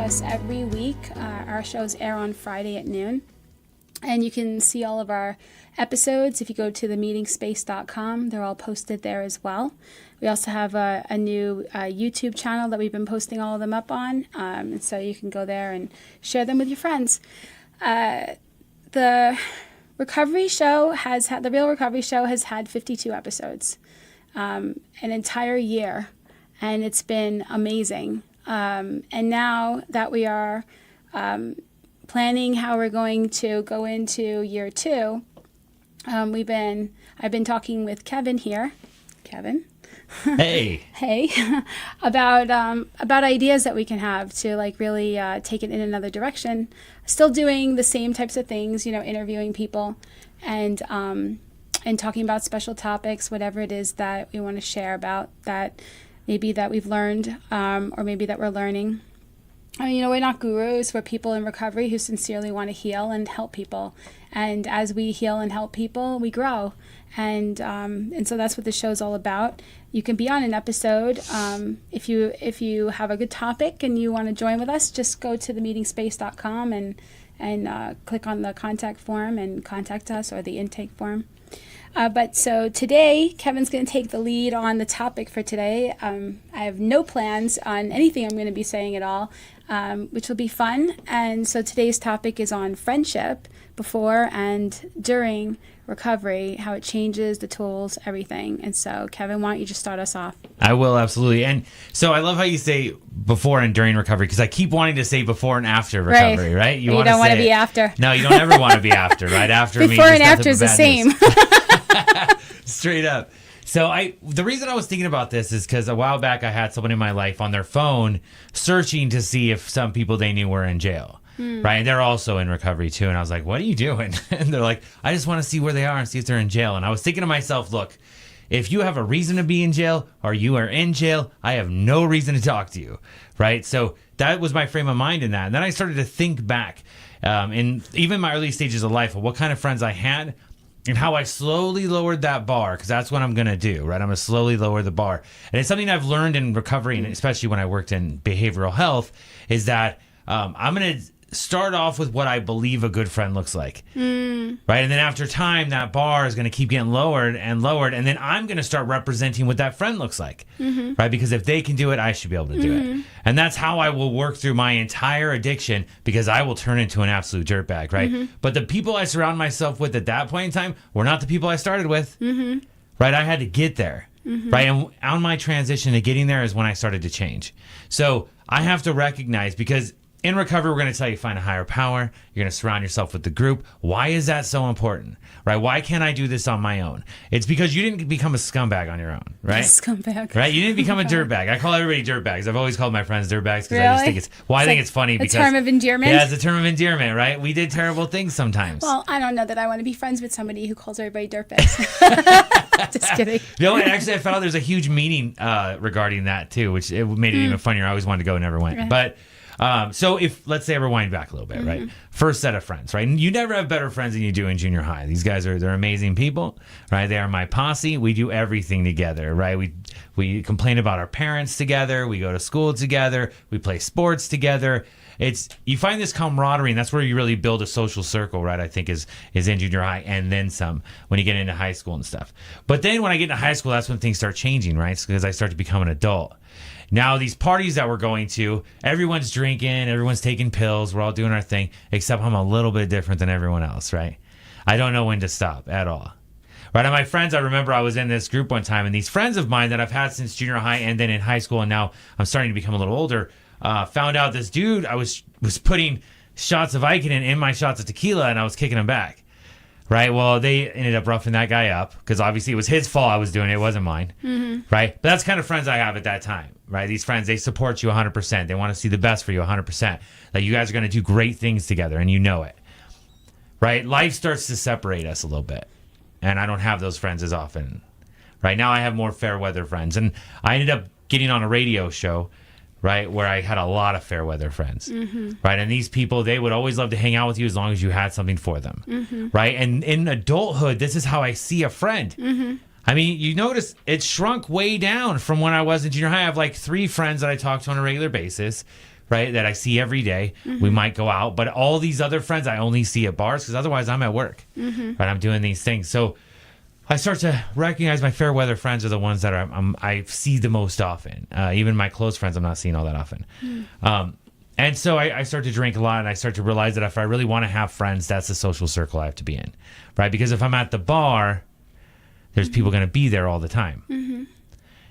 us every week. Our shows air on Friday at noon. And you can see all of our episodes if you go to themeetingspace.com. They're all posted there as well. We also have a new YouTube channel that we've been posting all of them up on. And so you can go there and share them with your friends. The Recovery Show The Real Recovery Show has had 52 episodes, an entire year, and it's been amazing. And now that we are planning how we're going to go into year 2, I've been talking with Kevin here. Kevin. Hey. Hey. about ideas that we can have to really take it in another direction. Still doing the same types of things, interviewing people and talking about special topics, whatever it is that we want to share about that maybe that we've learned or maybe that we're learning. We're not gurus. We're people in recovery who sincerely want to heal and help people. And as we heal and help people, we grow. And so that's what the show's all about. You can be on an episode. If you have a good topic and you want to join with us, just go to themeetingspace.com and click on the contact form and contact us, or the intake form. But so today, Kevin's going to take the lead on the topic for today. I have no plans on anything I'm going to be saying at all, which will be fun. And so today's topic is on friendship before and during recovery, how it changes, the tools, everything. And so, Kevin, why don't you just start us off? I will, absolutely. And so I love how you say before and during recovery, because I keep wanting to say before and after recovery, right? You don't want to be after. No, you don't ever want to be after, right? After before and after is the same. Straight up. So the reason I was thinking about this is because a while back I had someone in my life on their phone searching to see if some people they knew were in jail. Right. And they're also in recovery too. And I was like, what are you doing? And they're like, I just want to see where they are and see if they're in jail. And I was thinking to myself, look, if you have a reason to be in jail or you are in jail, I have no reason to talk to you. Right. So that was my frame of mind in that. And then I started to think back in even my early stages of life of what kind of friends I had and how I slowly lowered that bar, because that's what I'm going to do. Right. I'm going to slowly lower the bar. And it's something I've learned in recovery, and especially when I worked in behavioral health, is that I'm going to start off with what I believe a good friend looks like. Right? And then after time, that bar is going to keep getting lowered, and then I'm going to start representing what that friend looks like. Right? Because if they can do it, I should be able to do it. And that's how I will work through my entire addiction, because I will turn into an absolute dirtbag, right? But the people I surround myself with at that point in time were not the people I started with. Right? I had to get there. Right? And on my transition to getting there is when I started to change. So I have to recognize, because in recovery, we're going to tell you find a higher power. You're going to surround yourself with the group. Why is that so important? Right? Why can't I do this on my own? It's because you didn't become a scumbag on your own, right? Scumbag. Right? You didn't become a dirtbag. I call everybody dirtbags. I've always called my friends dirtbags because I just think I think it's funny. A term of endearment? Yeah, it's a term of endearment, right? We did terrible things sometimes. Well, I don't know that I want to be friends with somebody who calls everybody dirtbags. Just kidding. And actually, I found out there's a huge meaning regarding that too, which it made it even funnier. I always wanted to go, never went. Right. But so if, let's say I rewind back a little bit, right? First set of friends, right? And you never have better friends than you do in junior high. These guys they're amazing people, right? They are my posse. We do everything together, right? We complain about our parents together. We go to school together. We play sports together. You find this camaraderie, and that's where you really build a social circle, right? I think is in junior high, and then some when you get into high school and stuff. But then when I get into high school, that's when things start changing, right? Because I start to become an adult. Now, these parties that we're going to, everyone's drinking, everyone's taking pills, we're all doing our thing, except I'm a little bit different than everyone else, right? I don't know when to stop at all. Right, and my friends, I remember I was in this group one time, and these friends of mine that I've had since junior high and then in high school, and now I'm starting to become a little older, found out this dude, I was putting shots of Vicodin in my shots of tequila, and I was kicking him back. Right, well, they ended up roughing that guy up, because obviously it was his fault I was doing it, it wasn't mine. Right, but that's the kind of friends I have at that time. Right, these friends, they support you 100%. They want to see the best for you 100%. That you guys are going to do great things together, and you know it. Right, life starts to separate us a little bit, and I don't have those friends as often. Right now, I have more fair weather friends, and I ended up getting on a radio show, right, where I had a lot of fair weather friends. Right, and these people, they would always love to hang out with you as long as you had something for them. Right, and in adulthood, this is how I see a friend. I mean, you notice it shrunk way down from when I was in junior high. I have like 3 friends that I talk to on a regular basis. right, that I see every day. We might go out, but all these other friends I only see at bars because otherwise I'm at work, right? I'm doing these things. So I start to recognize my fair weather friends are the ones that I see the most often. Even my close friends I'm not seeing all that often. And so I start to drink a lot, and I start to realize that if I really want to have friends, that's the social circle I have to be in, right? Because if I'm at the bar, there's people going to be there all the time.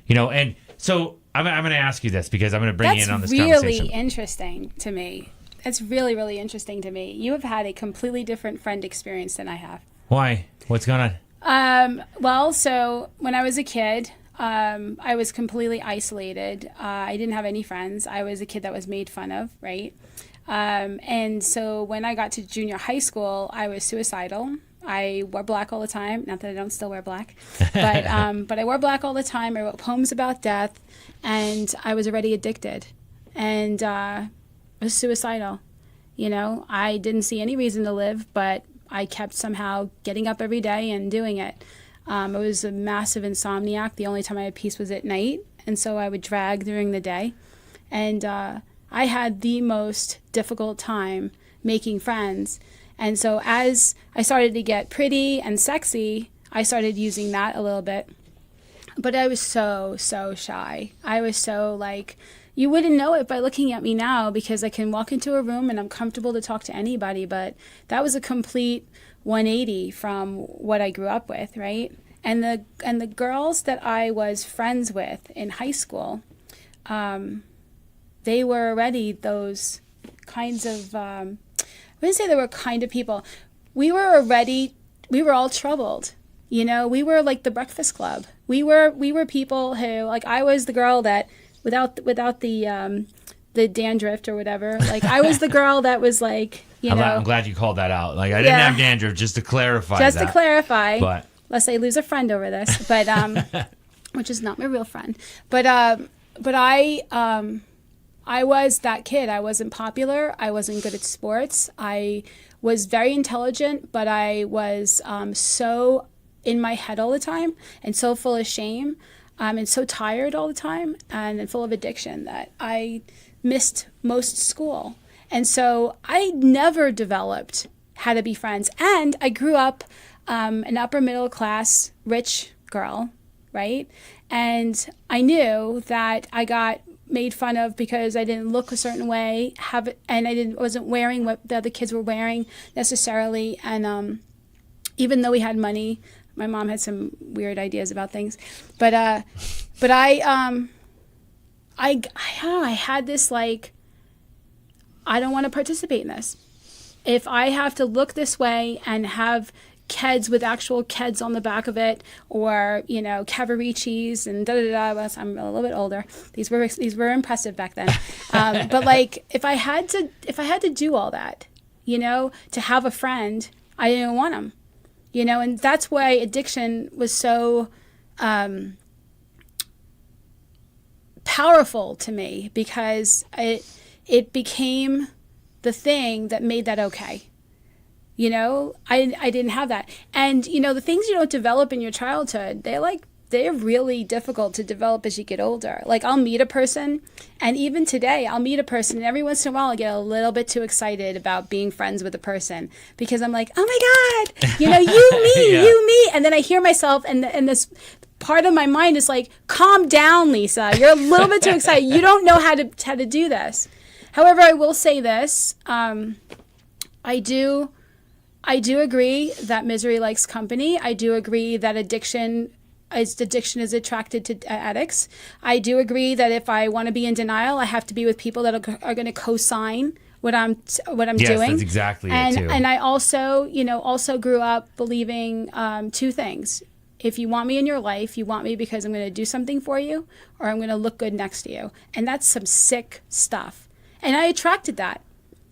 You know, and so I'm going to ask you this because I'm going to bring you in on this conversation. That's really interesting to me. That's really, really interesting to me. You have had a completely different friend experience than I have. Why? What's going on? Well, so when I was a kid, I was completely isolated. I didn't have any friends. I was a kid that was made fun of, right? And so when I got to junior high school, I was suicidal. I wore black all the time. Not that I don't still wear black, but I wore black all the time. I wrote poems about death, and I was already addicted, and was suicidal. You know, I didn't see any reason to live, but I kept somehow getting up every day and doing it. I was a massive insomniac. The only time I had peace was at night, and so I would drag during the day. And I had the most difficult time making friends. And so as I started to get pretty and sexy, I started using that a little bit. But I was so shy. I was so like, you wouldn't know it by looking at me now because I can walk into a room and I'm comfortable to talk to anybody. But that was a complete 180 from what I grew up with, right? And the girls that I was friends with in high school, they were already those kinds of, I wouldn't say they were kind of people. We were all troubled. You know, we were like the Breakfast Club. We were people who, like, I was the girl that without the dandruff or whatever. Like, I was the girl that was like, I'm glad you called that out. Like, I didn't have dandruff, just to clarify. Just to clarify. But lest I lose a friend over this, but which is not my real friend. But I was that kid. I wasn't popular. I wasn't good at sports. I was very intelligent, but I was so in my head all the time and so full of shame and so tired all the time and full of addiction that I missed most school. And so I never developed how to be friends. And I grew up an upper middle class, rich girl, right? And I knew that I got made fun of because I didn't look a certain way, and I wasn't wearing what the other kids were wearing necessarily. And even though we had money, my mom had some weird ideas about things. But I had this like, I don't want to participate in this. If I have to look this way and have Keds with actual Keds on the back of it, or Cavaricis and da. I'm a little bit older. These were impressive back then. But like, if I had to do all that, to have a friend, I didn't want them. And that's why addiction was so powerful to me, because it became the thing that made that okay. I didn't have that. And, the things you don't develop in your childhood, they're really difficult to develop as you get older. Like, I'll meet a person, and even today, I'll meet a person, and every once in a while, I get a little bit too excited about being friends with a person, because I'm like, oh my God, you, me, yeah. You, me. And then I hear myself, and this part of my mind is like, calm down, Lisa. You're a little bit too excited. You don't know how to do this. However, I will say this. I do agree that misery likes company. I do agree that addiction is attracted to addicts. I do agree that if I want to be in denial, I have to be with people that are going to co-sign what I'm doing. Yes, that's exactly it too. And I also grew up believing two things. If you want me in your life, you want me because I'm going to do something for you, or I'm going to look good next to you. And that's some sick stuff. And I attracted that.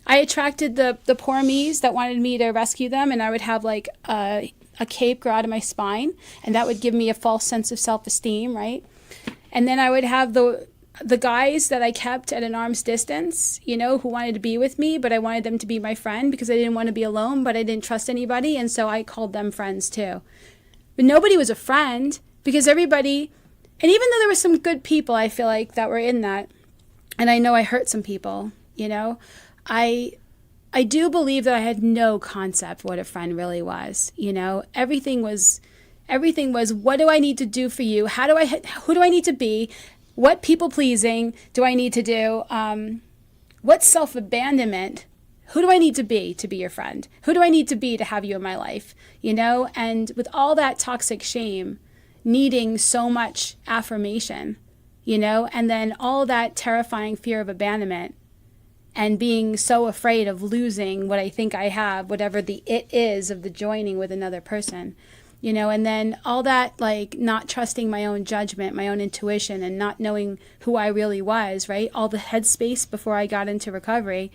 I attracted the poor me's that wanted me to rescue them, and I would have like a cape grow out of my spine, and that would give me a false sense of self-esteem, right? And then I would have the guys that I kept at an arm's distance, who wanted to be with me, but I wanted them to be my friend because I didn't want to be alone, but I didn't trust anybody, and so I called them friends too. But nobody was a friend, because everybody, and even though there were some good people, I feel like, that were in that, And I know I hurt some people, you know. I do believe that I had no concept what a friend really was, you know. Everything was, what do I need to do for you? Who do I need to be? What people pleasing do I need to do? What self-abandonment? Who do I need to be your friend? Who do I need to be to have you in my life? You know, and with all that toxic shame, needing so much affirmation, you know, and then all that terrifying fear of abandonment and being so afraid of losing what I think I have, whatever the it is of the joining with another person, you know, and then all that, like, not trusting my own judgment, my own intuition, and not knowing who I really was, right? All the headspace before I got into recovery,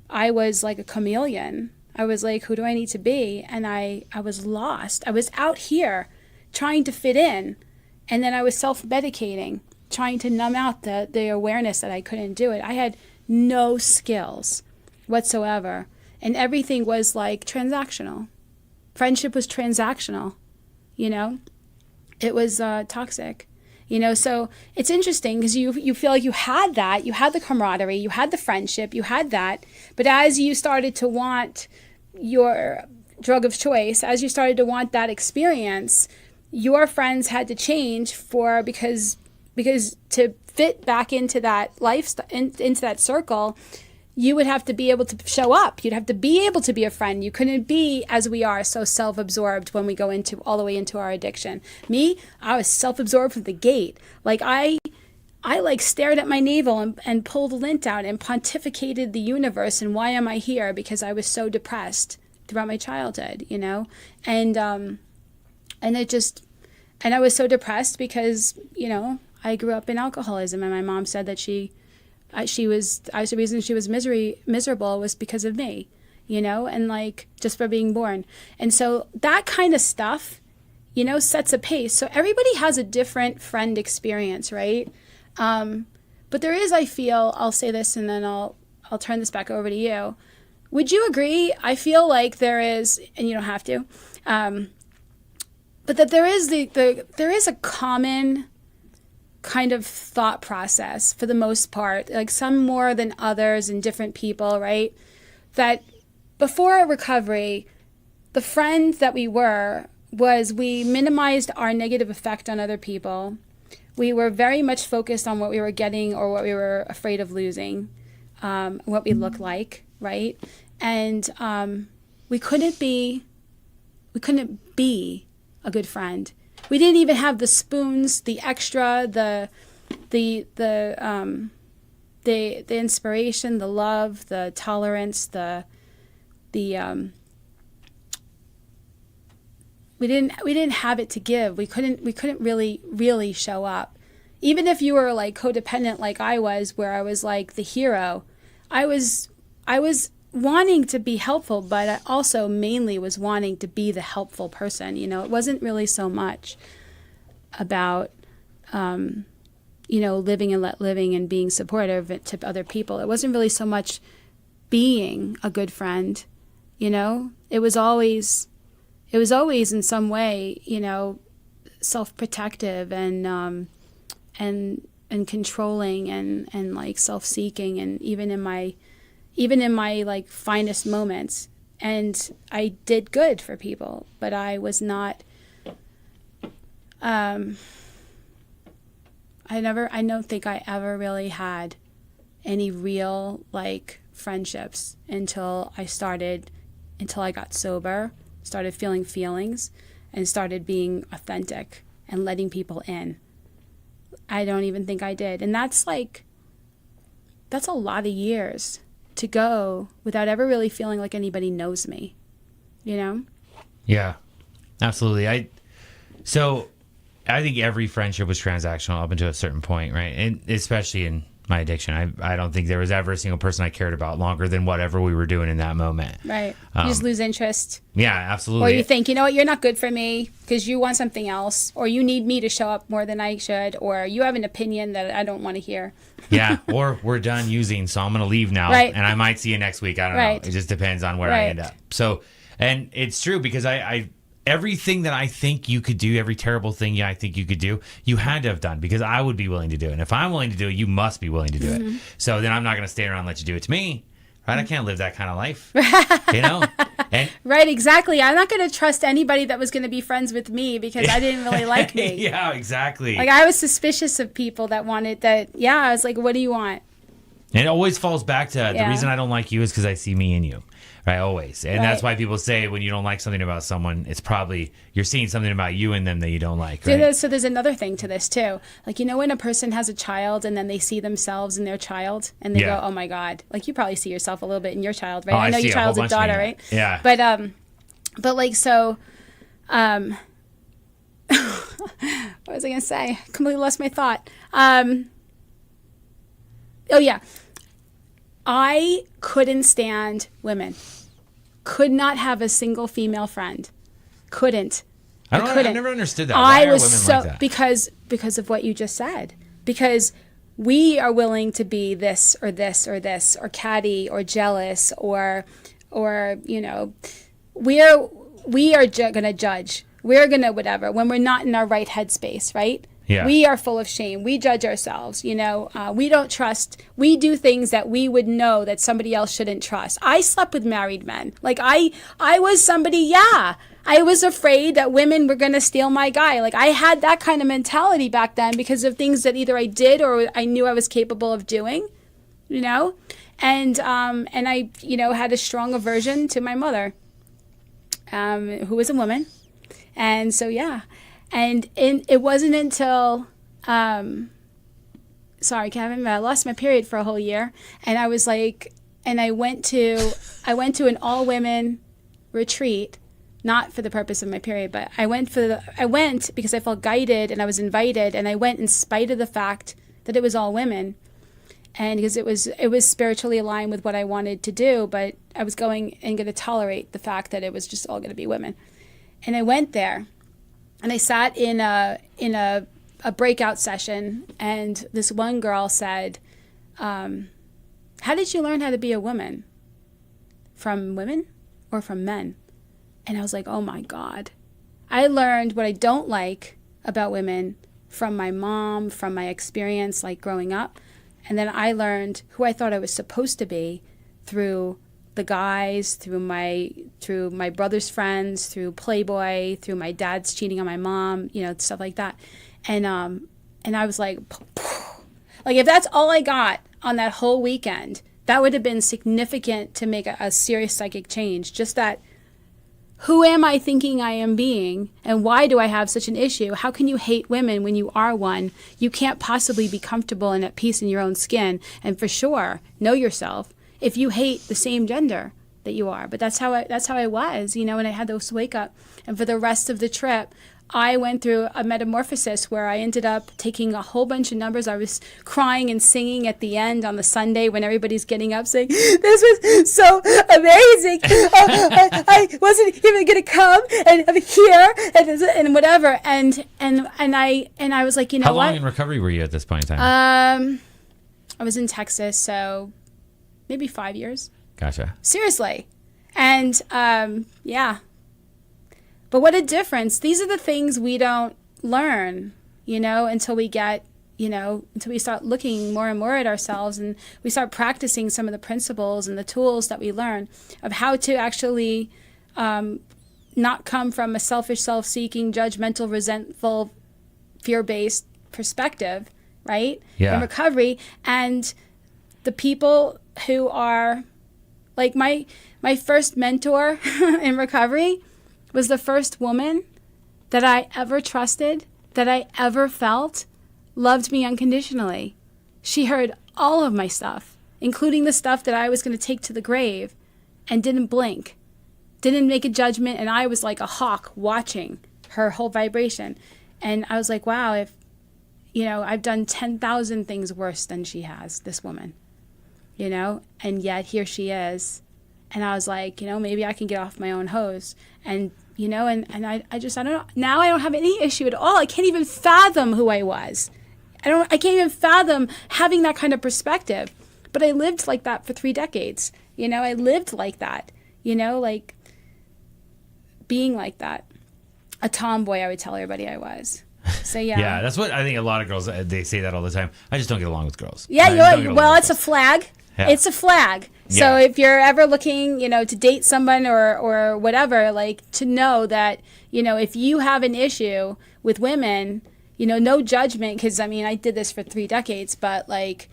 I was like a chameleon. I was like, who do I need to be? And I was lost. I was out here trying to fit in, and then I was self-medicating, trying to numb out the awareness that I couldn't do it. I had no skills whatsoever, and everything was like transactional. Friendship was transactional, you know. It was toxic, you know. So it's interesting because you feel like you had that, you had the camaraderie, you had the friendship, you had that, but as you started to want your drug of choice, as you started to want that experience, your friends had to change because to fit back into that lifestyle, into that circle, you would have to be able to show up. You'd have to be able to be a friend. You couldn't be, as we are, so self-absorbed when we go into all the way into our addiction. Me, I was self-absorbed from the gate. Like I like stared at my navel and pulled lint out and pontificated the universe and why am I here, because I was so depressed throughout my childhood, you know, and I was so depressed because, you know, I grew up in alcoholism, and my mom said that the reason she was miserable was because of me, you know, and like just for being born. And so that kind of stuff, you know, sets a pace. So everybody has a different friend experience, right? But there is, I feel, I'll say this and then I'll turn this back over to you. Would you agree? I feel like there is, and you don't have to, but that there is there is a common kind of thought process for the most part, like some more than others in different people, right? That before our recovery, the friend that we we minimized our negative effect on other people. We were very much focused on what we were getting or what we were afraid of losing, what we looked like, right? And we couldn't be a good friend. We didn't even have the spoons, the extra, the inspiration, the love, the tolerance, we didn't have it to give. We couldn't really show up. Even if you were like codependent like I was, where I was like the hero, I was wanting to be helpful, but I also mainly was wanting to be the helpful person. You know, it wasn't really so much about, you know, living and let living and being supportive to other people. It wasn't really so much being a good friend, you know. It was always in some way, you know, self-protective and controlling and like self-seeking, and even in my like finest moments. And I did good for people, but I was not, I don't think I ever really had any real like friendships until I got sober, started feeling feelings, and started being authentic and letting people in. I don't even think I did. And that's a lot of years to go without ever really feeling like anybody knows me, you know? Yeah, absolutely. I think every friendship was transactional up until a certain point, right? And especially in my addiction, I don't think there was ever a single person I cared about longer than whatever we were doing in that moment. Right. You just lose interest. Yeah, absolutely. Or you think, you know what, you're not good for me because you want something else, or you need me to show up more than I should, or you have an opinion that I don't want to hear. Yeah, or we're done using, so I'm going to leave now, and I might see you next week. I don't know. It just depends on where I end up. So, and it's true because I everything that I think you could do, every terrible thing I think you could do, you had to have done because I would be willing to do it. And if I'm willing to do it, you must be willing to do it. So then I'm not going to stay around and let you do it to me. Right? I can't live that kind of life. You know? And, right, exactly. I'm not going to trust anybody that was going to be friends with me because I didn't really like me. Yeah, exactly. Like, I was suspicious of people that wanted that. Yeah, I was like, what do you want? And it always falls back to the reason I don't like you is because I see me in you. Right, always. And that's why people say when you don't like something about someone, it's probably you're seeing something about you in them that you don't like. Right? So there's another thing to this too. Like, you know, when a person has a child and then they see themselves in their child and they go, oh my God. Like, you probably see yourself a little bit in your child, right? Oh, I know your child's a daughter, right? Yeah. But like, so, what was I going to say? I completely lost my thought. Oh yeah. I couldn't stand women. Could not have a single female friend. Couldn't. I never understood that. Why are women like that? Because of what you just said. Because we are willing to be this or this or this or catty or jealous or you know, we are going to judge. We're going to whatever when we're not in our right headspace, right? Yeah. We are full of shame. We judge ourselves. You know, we don't trust. We do things that we would know that somebody else shouldn't trust. I slept with married men. Like I was somebody. Yeah, I was afraid that women were going to steal my guy. Like I had that kind of mentality back then because of things that either I did or I knew I was capable of doing. You know, and I had a strong aversion to my mother, who was a woman, and so yeah. And it wasn't until, sorry, Kevin, but I lost my period for a whole year. And I was like, and I went to an all women retreat, not for the purpose of my period, but I went because I felt guided and I was invited, and I went in spite of the fact that it was all women. And because it was spiritually aligned with what I wanted to do, but I was going to tolerate the fact that it was just all going to be women. And I went there. And I sat in a breakout session, and this one girl said, how did you learn how to be a woman? From women or from men? And I was like, oh my God. I learned what I don't like about women from my mom, from my experience like growing up. And then I learned who I thought I was supposed to be through the guys, through my brother's friends, through Playboy, through my dad's cheating on my mom, you know, stuff like that. And I was like if that's all I got on that whole weekend, that would have been significant to make a serious psychic change. Just that, who am I thinking I am being, and why do I have such an issue? How can you hate women when you are one? You can't possibly be comfortable and at peace in your own skin, and for sure, know yourself. If you hate the same gender that you are. But that's how I was, you know, and I had this wake up. And for the rest of the trip, I went through a metamorphosis where I ended up taking a whole bunch of numbers. I was crying and singing at the end on the Sunday when everybody's getting up saying, this was so amazing. I wasn't even going to come and I'm here and whatever. And I was like, you know what? How long in recovery were you at this point in time? I was in Texas, so maybe 5 years. Gotcha. Seriously. And yeah. But what a difference. These are the things we don't learn, you know, until we start looking more and more at ourselves and we start practicing some of the principles and the tools that we learn of how to actually not come from a selfish, self-seeking, judgmental, resentful, fear-based perspective, right? Yeah. In recovery. And the people who are like my first mentor in recovery was the first woman that I ever trusted, that I ever felt loved me unconditionally. She heard all of my stuff, including the stuff that I was going to take to the grave, and didn't blink, didn't make a judgment. And I was like a hawk watching her whole vibration. And I was like, wow, if, you know, I've done 10,000 things worse than she has, this woman. You know, and yet here she is. And I was like, you know, maybe I can get off my own hose. And, you know, and I don't know. Now I don't have any issue at all. I can't even fathom who I was. I can't even fathom having that kind of perspective. But I lived like that for 3 decades. You know, I lived like that, you know, like being like that. a tomboy, I would tell everybody I was. So yeah. Yeah, that's what I think a lot of girls, they say that all the time. I just don't get along with girls. Yeah, well, it's a flag. Yeah. It's a flag. So if you're ever looking, to date someone or whatever, like to know that, if you have an issue with women, no judgment, because I did this for 3 decades, but like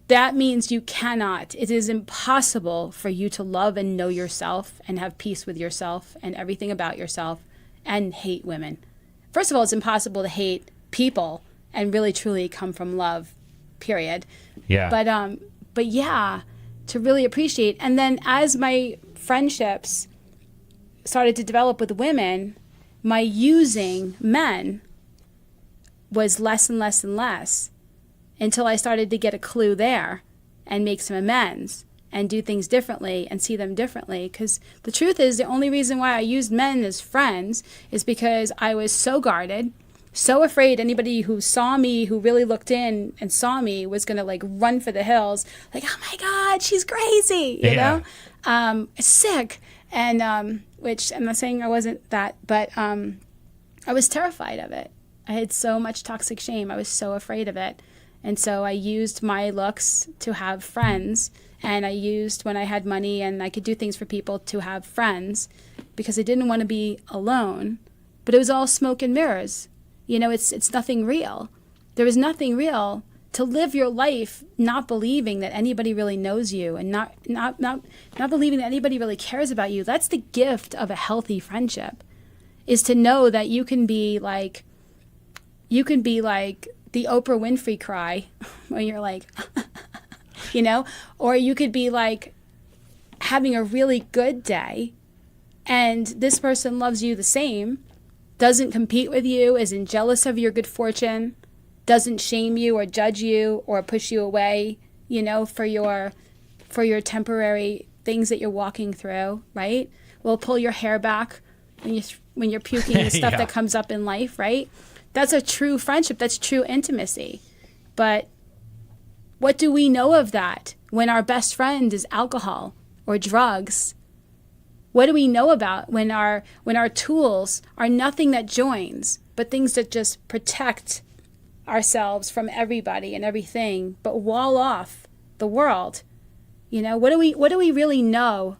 that means you cannot, it is impossible for you to love and know yourself and have peace with yourself and everything about yourself and hate women. First of all, it's impossible to hate people and really truly come from love, period. Yeah. But yeah, to really appreciate. And then as my friendships started to develop with women, my using men was less and less and less until I started to get a clue there and make some amends and do things differently and see them differently. Because the truth is, the only reason why I used men as friends is because I was so guarded, so afraid anybody who saw me, who really looked in and saw me, was going to like run for the hills. Like, oh my God, she's crazy, you know? Sick. And which I'm not saying I wasn't that, but I was terrified of it. I had so much toxic shame. I was so afraid of it. And so I used my looks to have friends. And I used when I had money and I could do things for people to have friends because I didn't want to be alone. But it was all smoke and mirrors. It's nothing real. There is nothing real to live your life not believing that anybody really knows you and not believing that anybody really cares about you. That's the gift of a healthy friendship, is to know that you can be like the Oprah Winfrey cry when you're like, or you could be like having a really good day and this person loves you the same, doesn't compete with you, isn't jealous of your good fortune, doesn't shame you or judge you or push you away, for your temporary things that you're walking through, right? Will pull your hair back when you're puking the stuff that comes up in life, right? That's a true friendship. That's true intimacy. But what do we know of that when our best friend is alcohol or drugs? What do we know about when our tools are nothing that joins, but things that just protect ourselves from everybody and everything, but wall off the world? What do we really know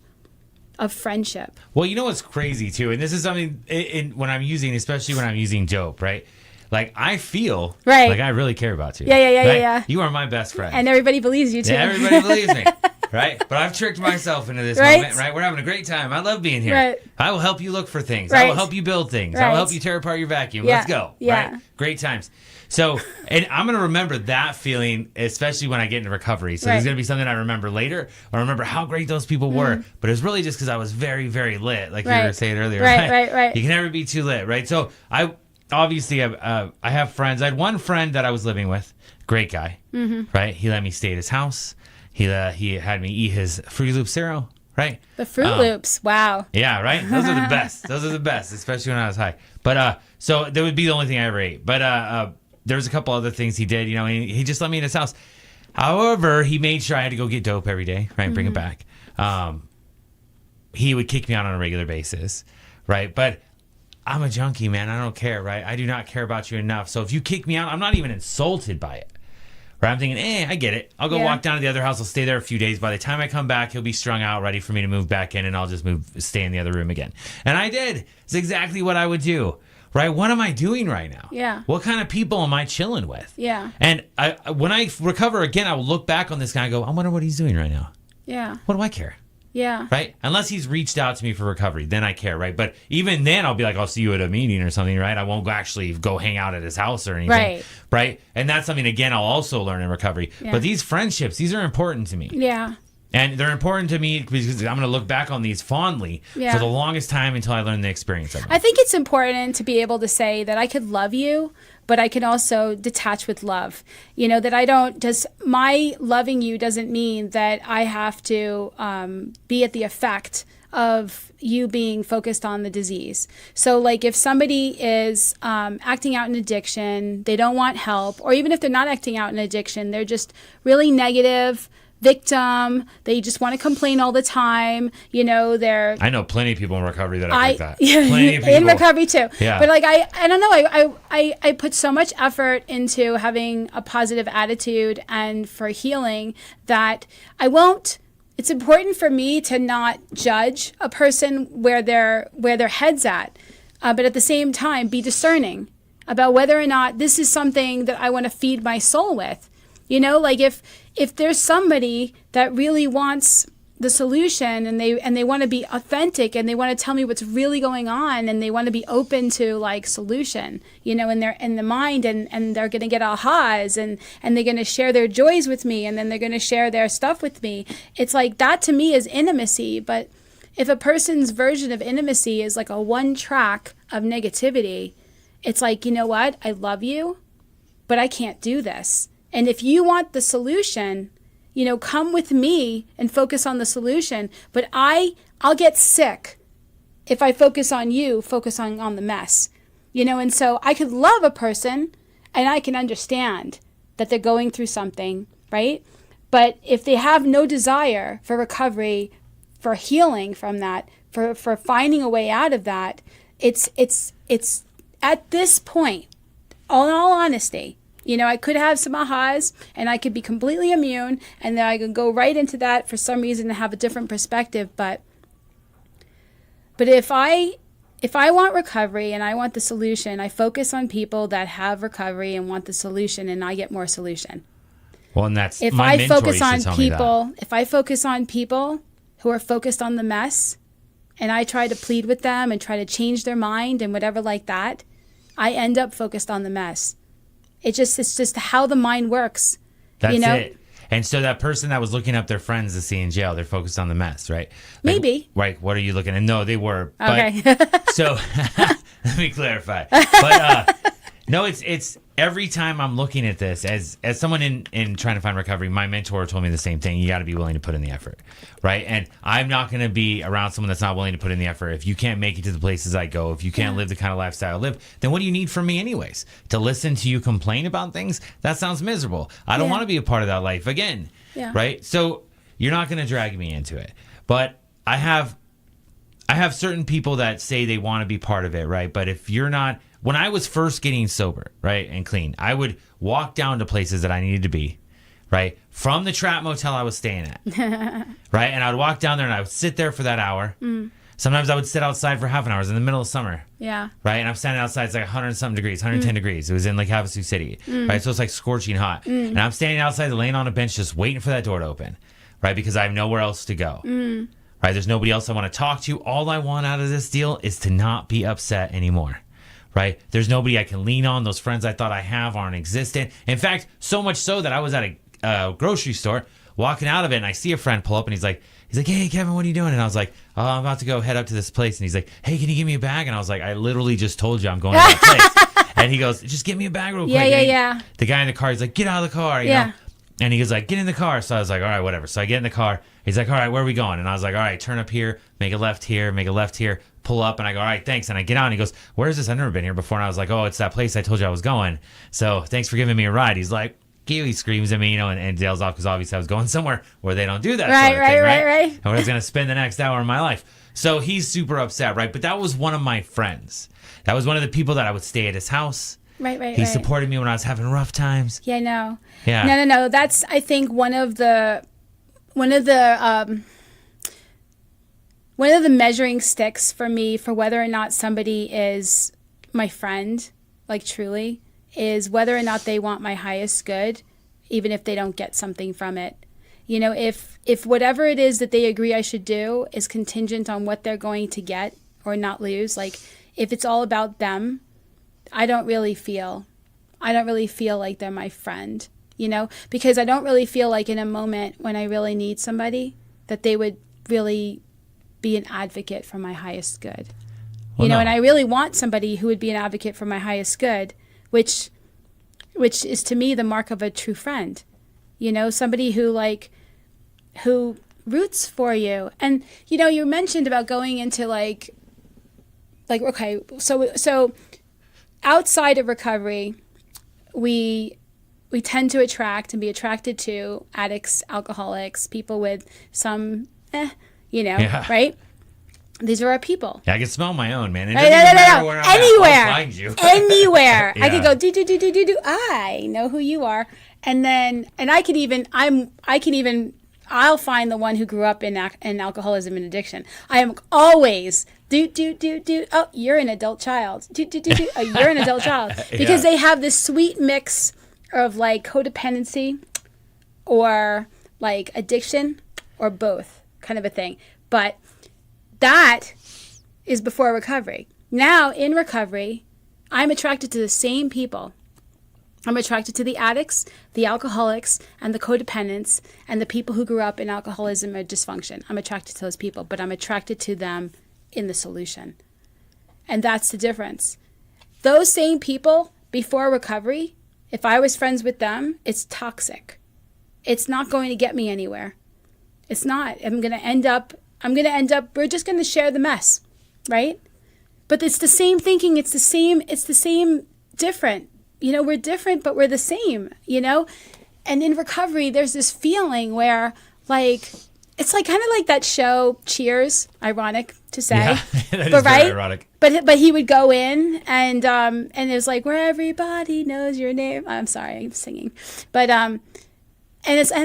of friendship? Well, what's crazy too, and this is something especially when I'm using dope, right? Like, I feel like I really care about you. Yeah. You are my best friend. And everybody believes you, too. Yeah, everybody believes me, right? But I've tricked myself into this moment, right? We're having a great time. I love being here. Right. I will help you look for things. I will help you build things. I will help you tear apart your vacuum. Let's go, right? Great times. So, and I'm going to remember that feeling, especially when I get into recovery. So there's going to be something I remember later, or I remember how great those people were. But it was really just because I was very, very lit, like you were saying earlier. Right. You can never be too lit, right? So Obviously, I have friends. I had one friend that I was living with, great guy, right? He let me stay at his house. He had me eat his Fruit Loop cereal, right? The Fruit Loops, wow. Yeah, right? Those are the best. Those are the best, especially when I was high. But so that would be the only thing I ever ate. But there was a couple other things he did, he just let me in his house. However, he made sure I had to go get dope every day, right? Bring it back. He would kick me out on a regular basis, right? But I'm a junkie, man. I don't care, right? I do not care about you enough. So if you kick me out, I'm not even insulted by it. Right? I'm thinking, I get it. I'll go walk down to the other house. I'll stay there a few days. By the time I come back, he'll be strung out, ready for me to move back in, and I'll just stay in the other room again. And I did. It's exactly what I would do. Right? What am I doing right now? Yeah. What kind of people am I chilling with? Yeah. And when I recover again, I will look back on this guy and go, I wonder what he's doing right now. Yeah. What do I care? Yeah. Right? Unless he's reached out to me for recovery, then I care, right? But even then, I'll be like, I'll see you at a meeting or something, right? I won't actually go hang out at his house or anything. Right? And that's something, again, I'll also learn in recovery. Yeah. But these friendships, these are important to me. Yeah. And they're important to me because I'm going to look back on these fondly for the longest time until I learn the experience of them. I think it's important to be able to say that I could love you, but I can also detach with love. That I don't my loving you doesn't mean that I have to be at the effect of you being focused on the disease. So like if somebody is acting out in addiction, they don't want help, or even if they're not acting out in addiction, they're just really negative, victim. They just want to complain all the time. You know, I know plenty of people in recovery that are like that. Yeah, Plenty of people. in recovery too. Yeah. But like, I don't know. I put so much effort into having a positive attitude and for healing that I won't. It's important for me to not judge a person where their head's at, but at the same time be discerning about whether or not this is something that I want to feed my soul with. You know, like if there's somebody that really wants the solution and they want to be authentic and they want to tell me what's really going on and they want to be open to like solution, you know, in the mind and they're going to get ahas and they're going to share their joys with me and then they're going to share their stuff with me. It's like that to me is intimacy. But if a person's version of intimacy is like a one track of negativity, it's like, you know what? I love you, but I can't do this. And if you want the solution, you know, come with me and focus on the solution. But I'll get sick if I focus on you, focusing on the mess. You know, and so I could love a person and I can understand that they're going through something, right? But if they have no desire for recovery, for healing from that, for finding a way out of that, it's at this point, in all honesty, you know, I could have some ahas and I could be completely immune and then I could go right into that for some reason and have a different perspective. But if I want recovery and I want the solution, I focus on people that have recovery and want the solution and I get more solution. Well, and that's if my I mentor focus used to on tell me people, that. if I focus on people who are focused on the mess and I try to plead with them and try to change their mind and whatever like that, I end up focused on the mess. It's just how the mind works. That's you know? it. And so that person that was looking up their friends to see in jail, they're focused on the mess, right? Like, maybe. Right. What are you looking at? No, they were. Okay. But, so let me clarify. But no, it's every time I'm looking at this as someone in trying to find recovery, my mentor told me the same thing. You got to be willing to put in the effort, right? And I'm not going to be around someone that's not willing to put in the effort. If you can't make it to the places I go, if you can't live the kind of lifestyle I live, then what do you need from me anyways? To listen to you complain about things? That sounds miserable. I don't want to be a part of that life again, right? So you're not going to drag me into it. But I have certain people that say they want to be part of it, right? But if you're not... When I was first getting sober, right, and clean, I would walk down to places that I needed to be, right, from the trap motel I was staying at, right? And I would walk down there and I would sit there for that hour. Sometimes I would sit outside for half an hour. It was in the middle of summer. Yeah. Right? And I'm standing outside. It's like 100-something degrees, 110 degrees. It was in like Havasu City, right? So it's like scorching hot. And I'm standing outside laying on a bench just waiting for that door to open, right, because I have nowhere else to go. Right? There's nobody else I want to talk to. All I want out of this deal is to not be upset anymore. Right? There's nobody I can lean on. Those friends I thought I have aren't existent. In fact, so much so that I was at a grocery store walking out of it and I see a friend pull up and he's like, hey, Kevin, what are you doing? And I was like, oh, I'm about to go head up to this place. And he's like, hey, can you give me a bag? And I was like, I literally just told you I'm going to that place. And he goes, just give me a bag real quick. Yeah. The guy in the car, he's like, get out of the car, you know? And he goes like, get in the car. So I was like, all right, whatever. So I get in the car. He's like, all right, where are we going? And I was like, all right, turn up here, make a left here, pull up. And I go, all right, thanks. And I get out and he goes, where's this? I've never been here before. And I was like, oh, it's that place I told you I was going. So thanks for giving me a ride. He's like, he screams at me, you know, and Dale's off because obviously I was going somewhere where they don't do that sort of thing, right? And I was going to spend the next hour of my life. So he's super upset, right? But that was one of my friends. That was one of the people that I would stay at his house. Right. He supported me when I was having rough times. Yeah, no. Yeah. No. That's, I think, one of the measuring sticks for me for whether or not somebody is my friend, like truly, is whether or not they want my highest good, even if they don't get something from it. You know, if whatever it is that they agree I should do is contingent on what they're going to get or not lose, like if it's all about them, I don't really feel like they're my friend, you know, because I don't really feel like in a moment when I really need somebody that they would really be an advocate for my highest good. Well, you know, and I really want somebody who would be an advocate for my highest good, which is to me the mark of a true friend. You know, somebody who roots for you. And you know, you mentioned about going into like okay, so outside of recovery, we we tend to attract and be attracted to addicts, alcoholics, people with some, right? These are our people. Yeah, I can smell my own, man. It No, doesn't even matter where I'm anywhere. at. I'll find you. Anywhere. Yeah. I could go do. I know who you are. And then, and I'll find the one who grew up in alcoholism and addiction. I am always do. Oh, you're an adult child. Do. Oh, you're an adult child. Because they have this sweet mix of like codependency or like addiction or both kind of a thing. But that is before recovery. Now in recovery, I'm attracted to the same people. I'm attracted to the addicts, the alcoholics, and the codependents, and the people who grew up in alcoholism or dysfunction. I'm attracted to those people, but I'm attracted to them in the solution. And that's the difference. Those same people before recovery, if I was friends with them, it's toxic. It's not going to get me anywhere. It's not. I'm going to end up, we're just going to share the mess, right? But it's the same thinking. It's the same, different. We're different, but we're the same, And in recovery, there's this feeling where, like, it's like kind of like that show Cheers, ironic to say. Yeah, that but is right? very ironic. But he would go in and it was like, where everybody knows your name. I'm sorry, I'm singing. But and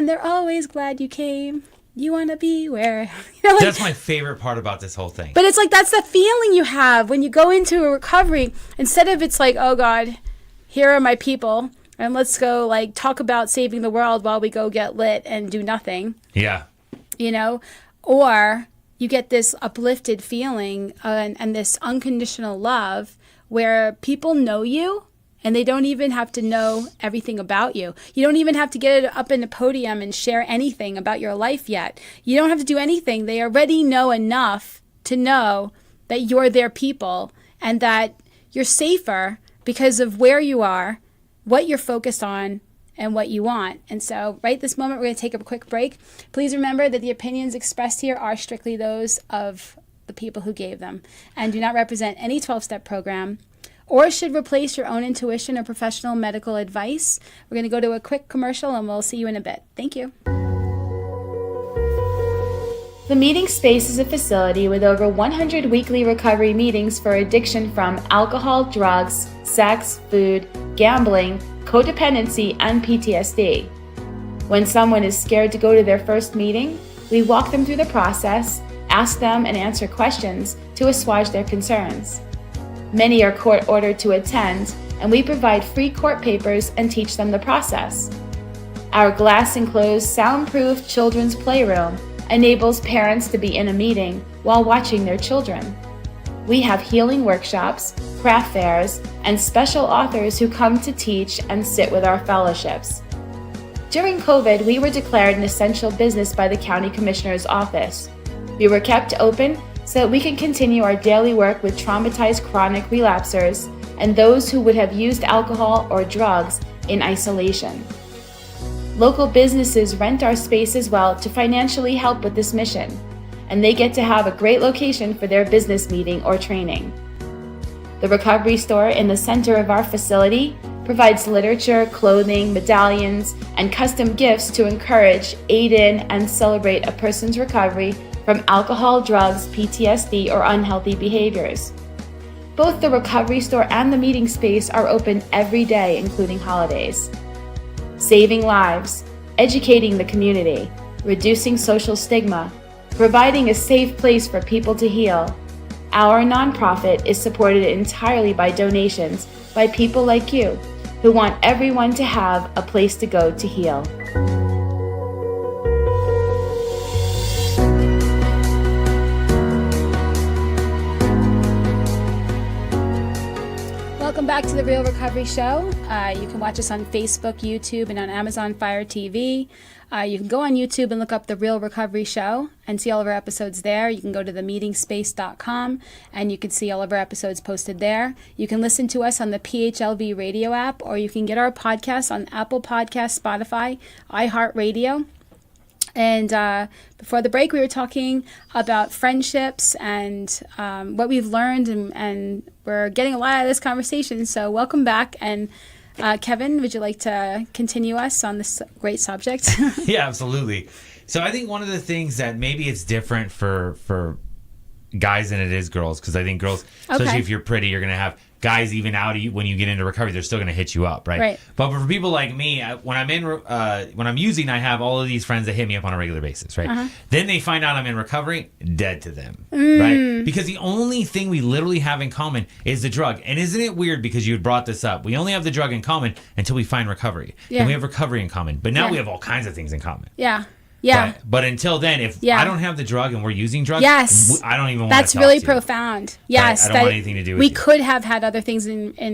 they're always glad you came. You want to be where that's my favorite part about this whole thing. But it's like that's the feeling you have when you go into a recovery. Instead of it's like, oh God, here are my people, and let's go like talk about saving the world while we go get lit and do nothing. Yeah. Or you get this uplifted feeling and this unconditional love where people know you and they don't even have to know everything about you. You don't even have to get up in the podium and share anything about your life yet. You don't have to do anything. They already know enough to know that you're their people and that you're safer because of where you are, what you're focused on, and what you want. And so right this moment, we're going to take a quick break. Please remember that the opinions expressed here are strictly those of the people who gave them and do not represent any 12-step program or should replace your own intuition or professional medical advice. We're going to go to a quick commercial and we'll see you in a bit. Thank you. The Meeting Space is a facility with over 100 weekly recovery meetings for addiction from alcohol, drugs, sex, food, gambling, codependency, and PTSD. When someone is scared to go to their first meeting, we walk them through the process, ask them and answer questions to assuage their concerns. Many are court-ordered to attend, and we provide free court papers and teach them the process. Our glass-enclosed, soundproof children's playroom enables parents to be in a meeting while watching their children. We have healing workshops, craft fairs, and special authors who come to teach and sit with our fellowships. During COVID, we were declared an essential business by the County Commissioner's Office. We were kept open so that we can continue our daily work with traumatized chronic relapsers and those who would have used alcohol or drugs in isolation. Local businesses rent our space as well to financially help with this mission, and they get to have a great location for their business meeting or training. The recovery store in the center of our facility provides literature, clothing, medallions, and custom gifts to encourage, aid in, and celebrate a person's recovery from alcohol, drugs, PTSD, or unhealthy behaviors. Both the recovery store and the meeting space are open every day, including holidays. Saving lives, educating the community, reducing social stigma, providing a safe place for people to heal. Our nonprofit is supported entirely by donations by people like you who want everyone to have a place to go to heal. Welcome back to the Real Recovery Show. You can watch us on Facebook, YouTube, and on Amazon Fire TV. You can go on YouTube and look up The Real Recovery Show and see all of our episodes there. You can go to themetingspace.com and you can see all of our episodes posted there. You can listen to us on the PHLV Radio app, or you can get our podcasts on Apple Podcasts, Spotify, iHeart Radio. And before the break, we were talking about friendships and what we've learned, and we're getting a lot out of this conversation. So welcome back. And Kevin, would you like to continue us on this great subject? Yeah, absolutely. So I think one of the things that maybe it's different for guys than it is girls, because I think girls, especially if you're pretty, you're going to have guys even out when you get into recovery, they're still going to hit you up, right? But for people like me, when I'm using, I have all of these friends that hit me up on a regular basis, right? Then they find out I'm in recovery, dead to them, right? Because the only thing we literally have in common is the drug. And isn't it weird, because you had brought this up, we only have the drug in common until we find recovery. And we have recovery in common, but now we have all kinds of things in common. But until then, if I don't have the drug and we're using drugs, I don't even want to talk to you. That's really profound. Yes. I don't want anything to do with we you. could have had other things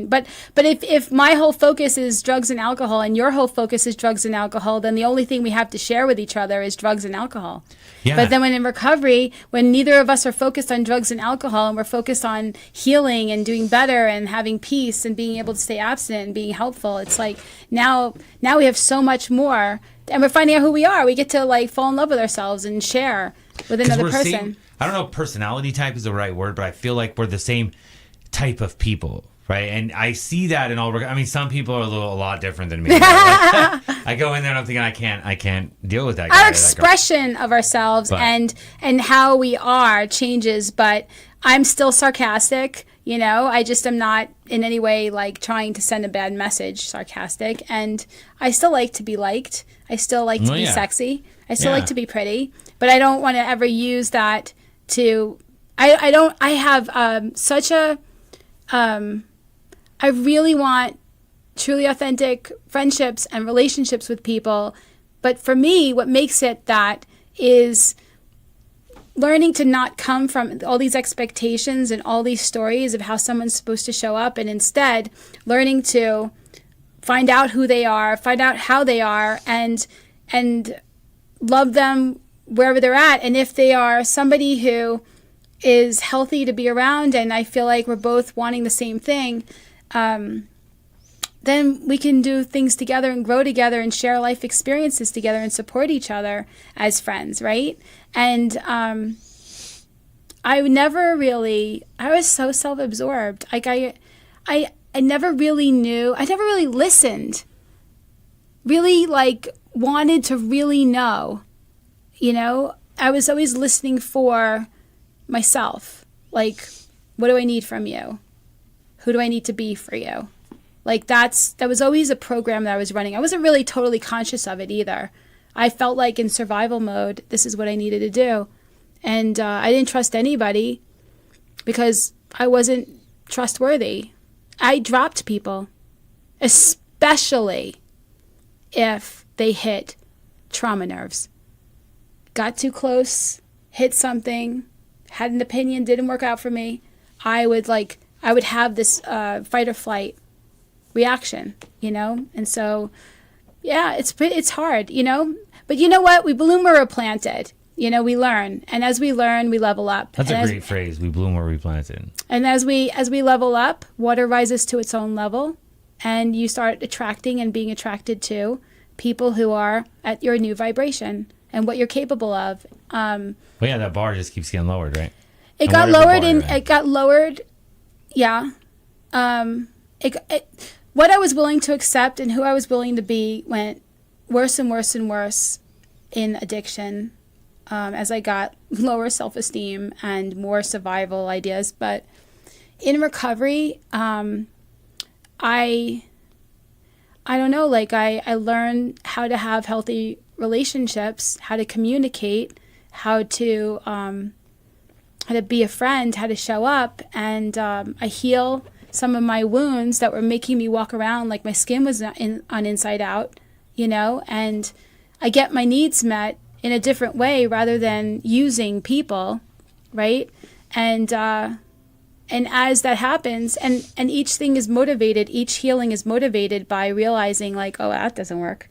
but if my whole focus is drugs and alcohol and your whole focus is drugs and alcohol, then the only thing we have to share with each other is drugs and alcohol. But then when in recovery, when neither of us are focused on drugs and alcohol and we're focused on healing and doing better and having peace and being able to stay abstinent and being helpful, it's like now we have so much more. And we're finding out who we are. We get to like fall in love with ourselves and share with another person. I don't know if personality type is the right word, but I feel like we're the same type of people, right? And I see that in all. I mean, some people are a lot different than me. Right? I go in there and I'm thinking I can't deal with that guy. Our expression of ourselves and how we are changes, but I'm still sarcastic. You know, I just am not in any way like trying to send a bad message, sarcastic. And I still like to be liked. I still like to be sexy. I still like to be pretty. But I don't want to ever use that to... I have such a... I really want truly authentic friendships and relationships with people. But for me, what makes it that is... learning to not come from all these expectations and all these stories of how someone's supposed to show up, and instead learning to find out who they are, find out how they are, and love them wherever they're at. And if they are somebody who is healthy to be around, and I feel like we're both wanting the same thing, then we can do things together and grow together and share life experiences together and support each other as friends, right? And I was so self-absorbed. Like I never really knew, I never really listened, really like wanted to really know, you know? I was always listening for myself. Like, what do I need from you? Who do I need to be for you? Like that was always a program that I was running. I wasn't really totally conscious of it either. I felt like in survival mode, this is what I needed to do. And I didn't trust anybody because I wasn't trustworthy. I dropped people, especially if they hit trauma nerves. Got too close, hit something, had an opinion, didn't work out for me. I would have this fight or flight reaction, you know? And so, yeah, it's hard, you know? But you know what? We bloom where we're planted. You know, we learn. And as we learn, we level up. That's a great phrase. We bloom where we planted. And as we level up, water rises to its own level. And you start attracting and being attracted to people who are at your new vibration and what you're capable of. Well, yeah, that bar just keeps getting lowered, right? It got lowered. Yeah. What I was willing to accept and who I was willing to be went worse and worse and worse in addiction as I got lower self-esteem and more survival ideas. But in recovery, I don't know, like I learned how to have healthy relationships, how to communicate, how to be a friend, how to show up, and I heal some of my wounds that were making me walk around like my skin was on inside out, you know, and I get my needs met in a different way rather than using people, right? And as that happens, and each thing is motivated, each healing is motivated by realizing like, oh, that doesn't work,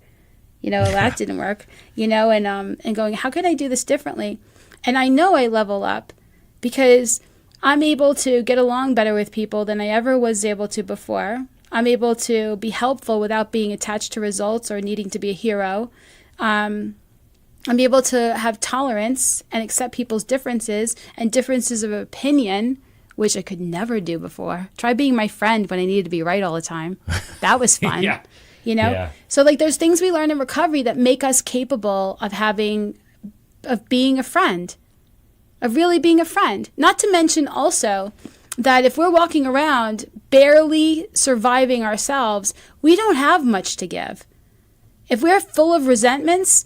you know, that didn't work, you know, and going, how can I do this differently? And I know I level up because I'm able to get along better with people than I ever was able to before. I'm able to be helpful without being attached to results or needing to be a hero. I'm able to have tolerance and accept people's differences and differences of opinion which I could never do before. Try being my friend when I needed to be right all the time. That was fun. Yeah. You know? Yeah. So like there's things we learn in recovery that make us capable of being a friend, of really being a friend. Not to mention also that if we're walking around barely surviving ourselves, we don't have much to give. If we're full of resentments,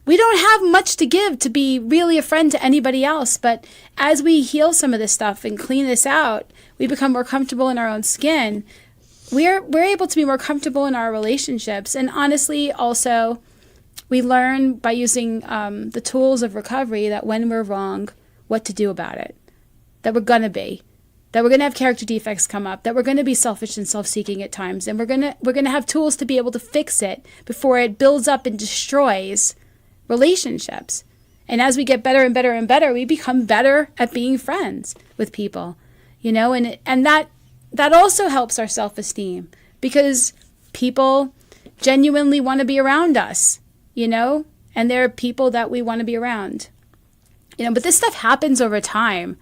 we don't have much to give to be really a friend to anybody else. But as we heal some of this stuff and clean this out, we become more comfortable in our own skin. We're able to be more comfortable in our relationships. And honestly, also, we learn by using the tools of recovery that when we're wrong, what to do about it. That we're going to have character defects come up, that we're going to be selfish and self-seeking at times, and we're going to have tools to be able to fix it before it builds up and destroys relationships. And as we get better and better and better, we become better at being friends with people, you know, and that also helps our self-esteem because people genuinely want to be around us, you know, and there are people that we want to be around, you know, but this stuff happens over time.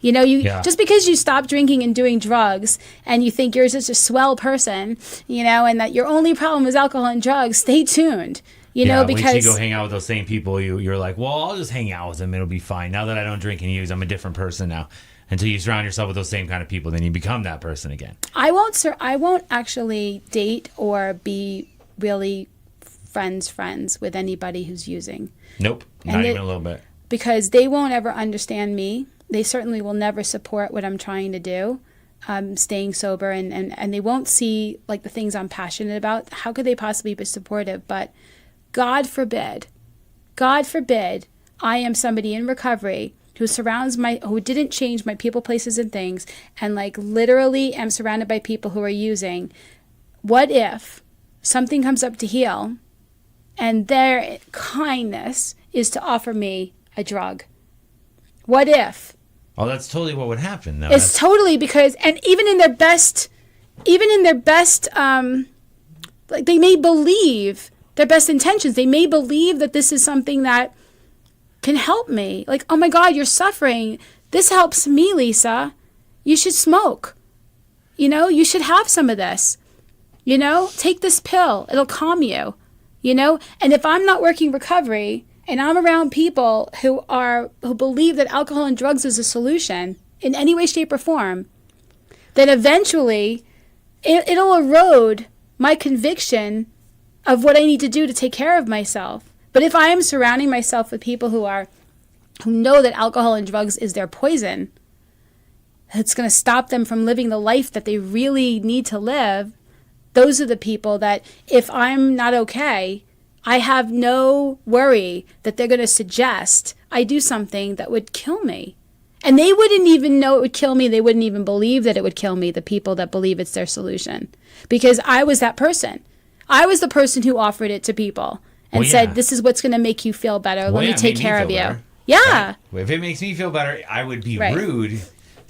You know, just because you stop drinking and doing drugs and you think you're just a swell person, you know, and that your only problem is alcohol and drugs, stay tuned, you know, because once you go hang out with those same people, you're like, well, I'll just hang out with them. It'll be fine. Now that I don't drink and use, I'm a different person now. Until you surround yourself with those same kind of people, then you become that person again. I won't actually date or be really friends with anybody who's using. Nope, not even a little bit. Because they won't ever understand me. They certainly will never support what I'm trying to do, staying sober, and they won't see like the things I'm passionate about. How could they possibly be supportive? But God forbid, I am somebody in recovery who didn't change my people, places, and things, and like literally am surrounded by people who are using. What if something comes up to heal, and their kindness is to offer me a drug? What if? Oh, that's totally what would happen, though. It's totally because, and even in their best, like they may believe their best intentions. They may believe that this is something that can help me. Like, oh my God, you're suffering. This helps me, Lisa. You should smoke. You know, you should have some of this. You know, take this pill. It'll calm you. You know, and if I'm not working recovery, and I'm around people who believe that alcohol and drugs is a solution in any way, shape, or form, then eventually it'll erode my conviction of what I need to do to take care of myself. But if I am surrounding myself with people who know that alcohol and drugs is their poison, it's going to stop them from living the life that they really need to live, those are the people that if I'm not okay, I have no worry that they're going to suggest I do something that would kill me. And they wouldn't even know it would kill me. They wouldn't even believe that it would kill me, the people that believe it's their solution. Because I was that person. I was the person who offered it to people and said, this is what's going to make you feel better. Let me take care of you. Better. Yeah. Right? If it makes me feel better, I would be rude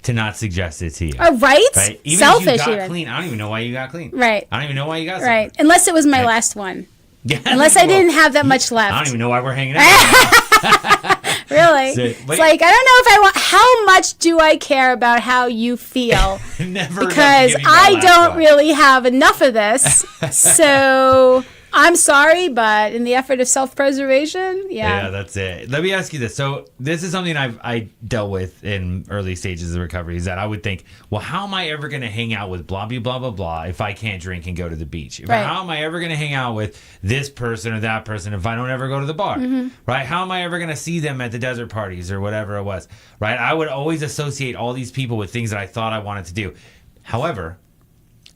to not suggest it to you. Right? Even selfish if you got clean. I don't even know why you got clean. Right. I don't even know why you got right. Something. Unless it was my last one. Yeah, unless I didn't have that much left. I don't even know why we're hanging out. Really? It's like, I don't know how much do I care about how you feel? Never. Because I don't really have enough of this. So I'm sorry, but in the effort of self-preservation, Yeah, that's it. Let me ask you this. So this is something I dealt with in early stages of recovery, is that I would think, well, how am I ever going to hang out with blah, blah, blah, blah, blah if I can't drink and go to the beach? How am I ever going to hang out with this person or that person if I don't ever go to the bar? Mm-hmm. Right? How am I ever going to see them at the desert parties or whatever it was? Right? I would always associate all these people with things that I thought I wanted to do. However,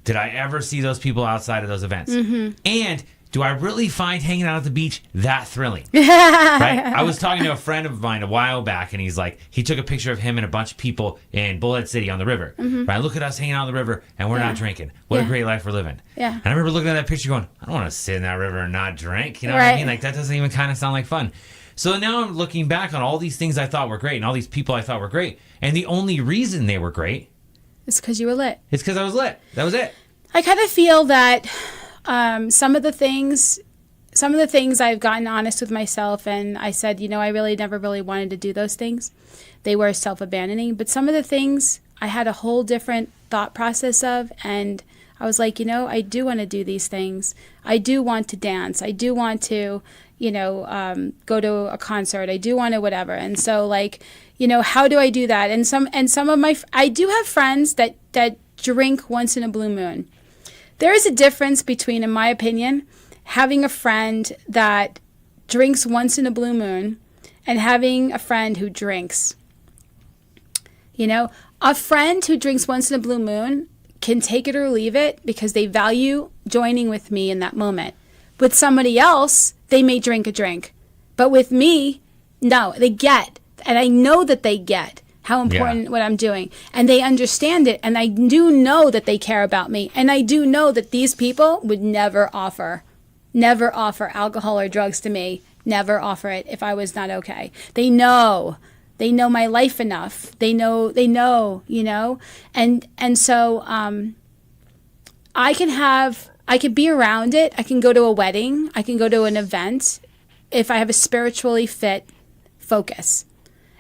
did I ever see those people outside of those events? Mm-hmm. And do I really find hanging out at the beach that thrilling? Right? I was talking to a friend of mine a while back, and he's like, he took a picture of him and a bunch of people in Bullhead City on the river. Mm-hmm. Right? Look at us hanging out on the river, and we're not drinking. What a great life we're living. Yeah. And I remember looking at that picture going, I don't want to sit in that river and not drink. You know what I mean? Like, that doesn't even kind of sound like fun. So now I'm looking back on all these things I thought were great and all these people I thought were great. And the only reason they were great is because you were lit. It's because I was lit. That was it. I kind of feel that some of the things I've gotten honest with myself, and I said, I really never really wanted to do those things. They were self-abandoning. But some of the things I had a whole different thought process of, and I was like, I do want to do these things. I do want to dance. I do want to, go to a concert. I do want to whatever. And so like, how do I do that? And some of I do have friends that drink once in a blue moon. There is a difference between, in my opinion, having a friend that drinks once in a blue moon and having a friend who drinks. A friend who drinks once in a blue moon can take it or leave it because they value joining with me in that moment. With somebody else, they may drink a drink. But with me, no, they get, and I know that they get how important what I'm doing. And they understand it. And I do know that they care about me. And I do know that these people would never offer alcohol or drugs to me. Never offer it if I was not okay. They know my life enough. They know, and so I can be around it. I can go to a wedding. I can go to an event if I have a spiritually fit focus.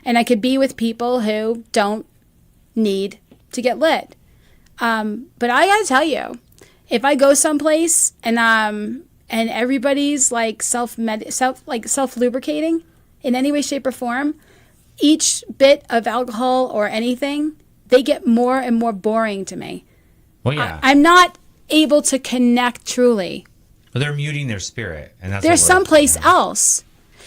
And I could be with people who don't need to get lit. But I gotta tell you, if I go someplace and everybody's like self lubricating in any way, shape, or form, each bit of alcohol or anything, they get more and more boring to me. Well, yeah. I'm not able to connect truly. Well, they're muting their spirit, and that's they're someplace else.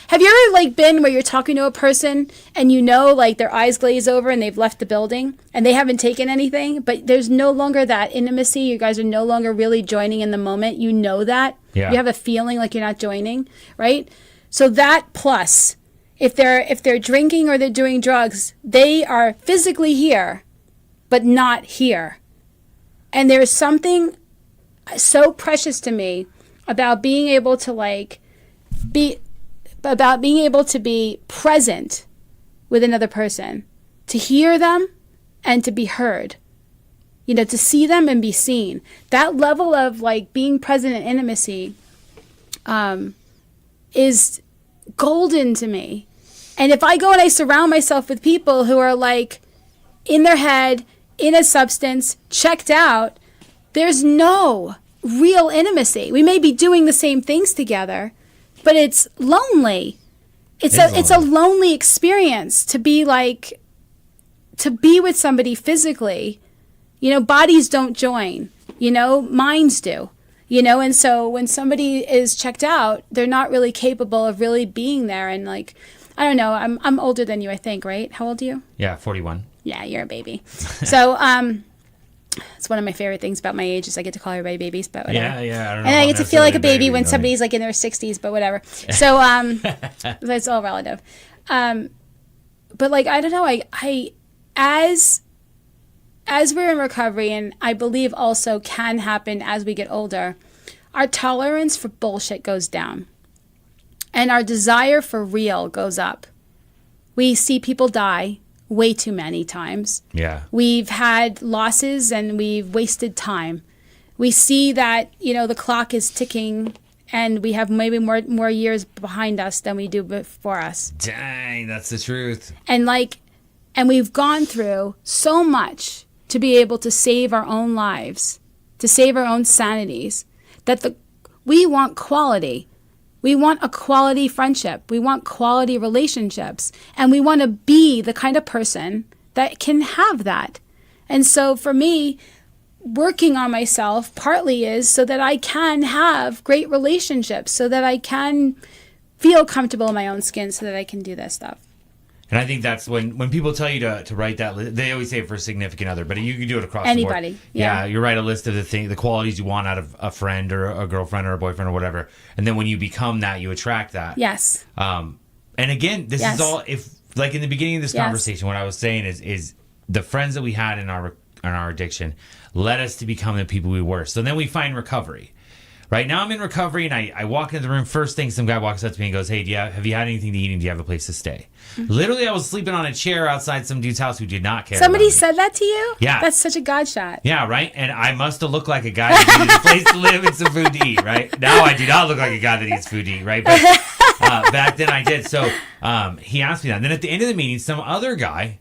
Have you ever like been where you're talking to a person and like their eyes glaze over and they've left the building and they haven't taken anything, but there's no longer that intimacy. You guys are no longer really joining in the moment. You know that. Yeah. You have a feeling like you're not joining, right? So that plus, if they're drinking or they're doing drugs, they are physically here, but not here. And there's something so precious to me about being able to be present with another person, to hear them and to be heard, to see them and be seen. That level of like being present in intimacy is golden to me. And if I go and I surround myself with people who are like in their head, in a substance, checked out, there's no real intimacy. We may be doing the same things together, but it's lonely. It's a lonely experience to be with somebody physically. Bodies don't join, minds do, and so when somebody is checked out, they're not really capable of really being there. And like, I don't know, I'm older than you, I think, right? How old are you? Yeah, 41. Yeah, you're a baby. So, it's one of my favorite things about my age is I get to call everybody babies, but whatever. Yeah, I don't know. And I get to feel like a baby when somebody's like in their 60s, but whatever. So, that's all relative. But like, I don't know, I as we're in recovery, and I believe also can happen as we get older, our tolerance for bullshit goes down. And our desire for real goes up. We see people die way too many times. Yeah. We've had losses and we've wasted time. We see that, the clock is ticking and we have maybe more years behind us than we do before us. Dang, that's the truth. And we've gone through so much to be able to save our own lives, to save our own sanities, that we want quality. We want a quality friendship. We want quality relationships. And we want to be the kind of person that can have that. And so for me, working on myself partly is so that I can have great relationships, so that I can feel comfortable in my own skin, so that I can do this stuff. And I think that's when people tell you to write that list, they always say it for a significant other, but you can do it across anybody. The board. Yeah, you write a list of the qualities you want out of a friend or a girlfriend or a boyfriend or whatever. And then when you become that, you attract that. Yes. And again, this is all, if like in the beginning of this conversation, what I was saying is the friends that we had in our addiction led us to become the people we were. So then we find recovery. Right now I'm in recovery, and I walk into the room. First thing, some guy walks up to me and goes, "Hey, have you had anything to eat, and do you have a place to stay?" Mm-hmm. Literally, I was sleeping on a chair outside some dude's house who did not care. Somebody said that to you? Yeah. That's such a God shot. Yeah, right? And I must have looked like a guy that needed a place to live and some food to eat, right? Now I do not look like a guy that eats food to eat, right? But back then I did. So he asked me that. And then at the end of the meeting, some other guy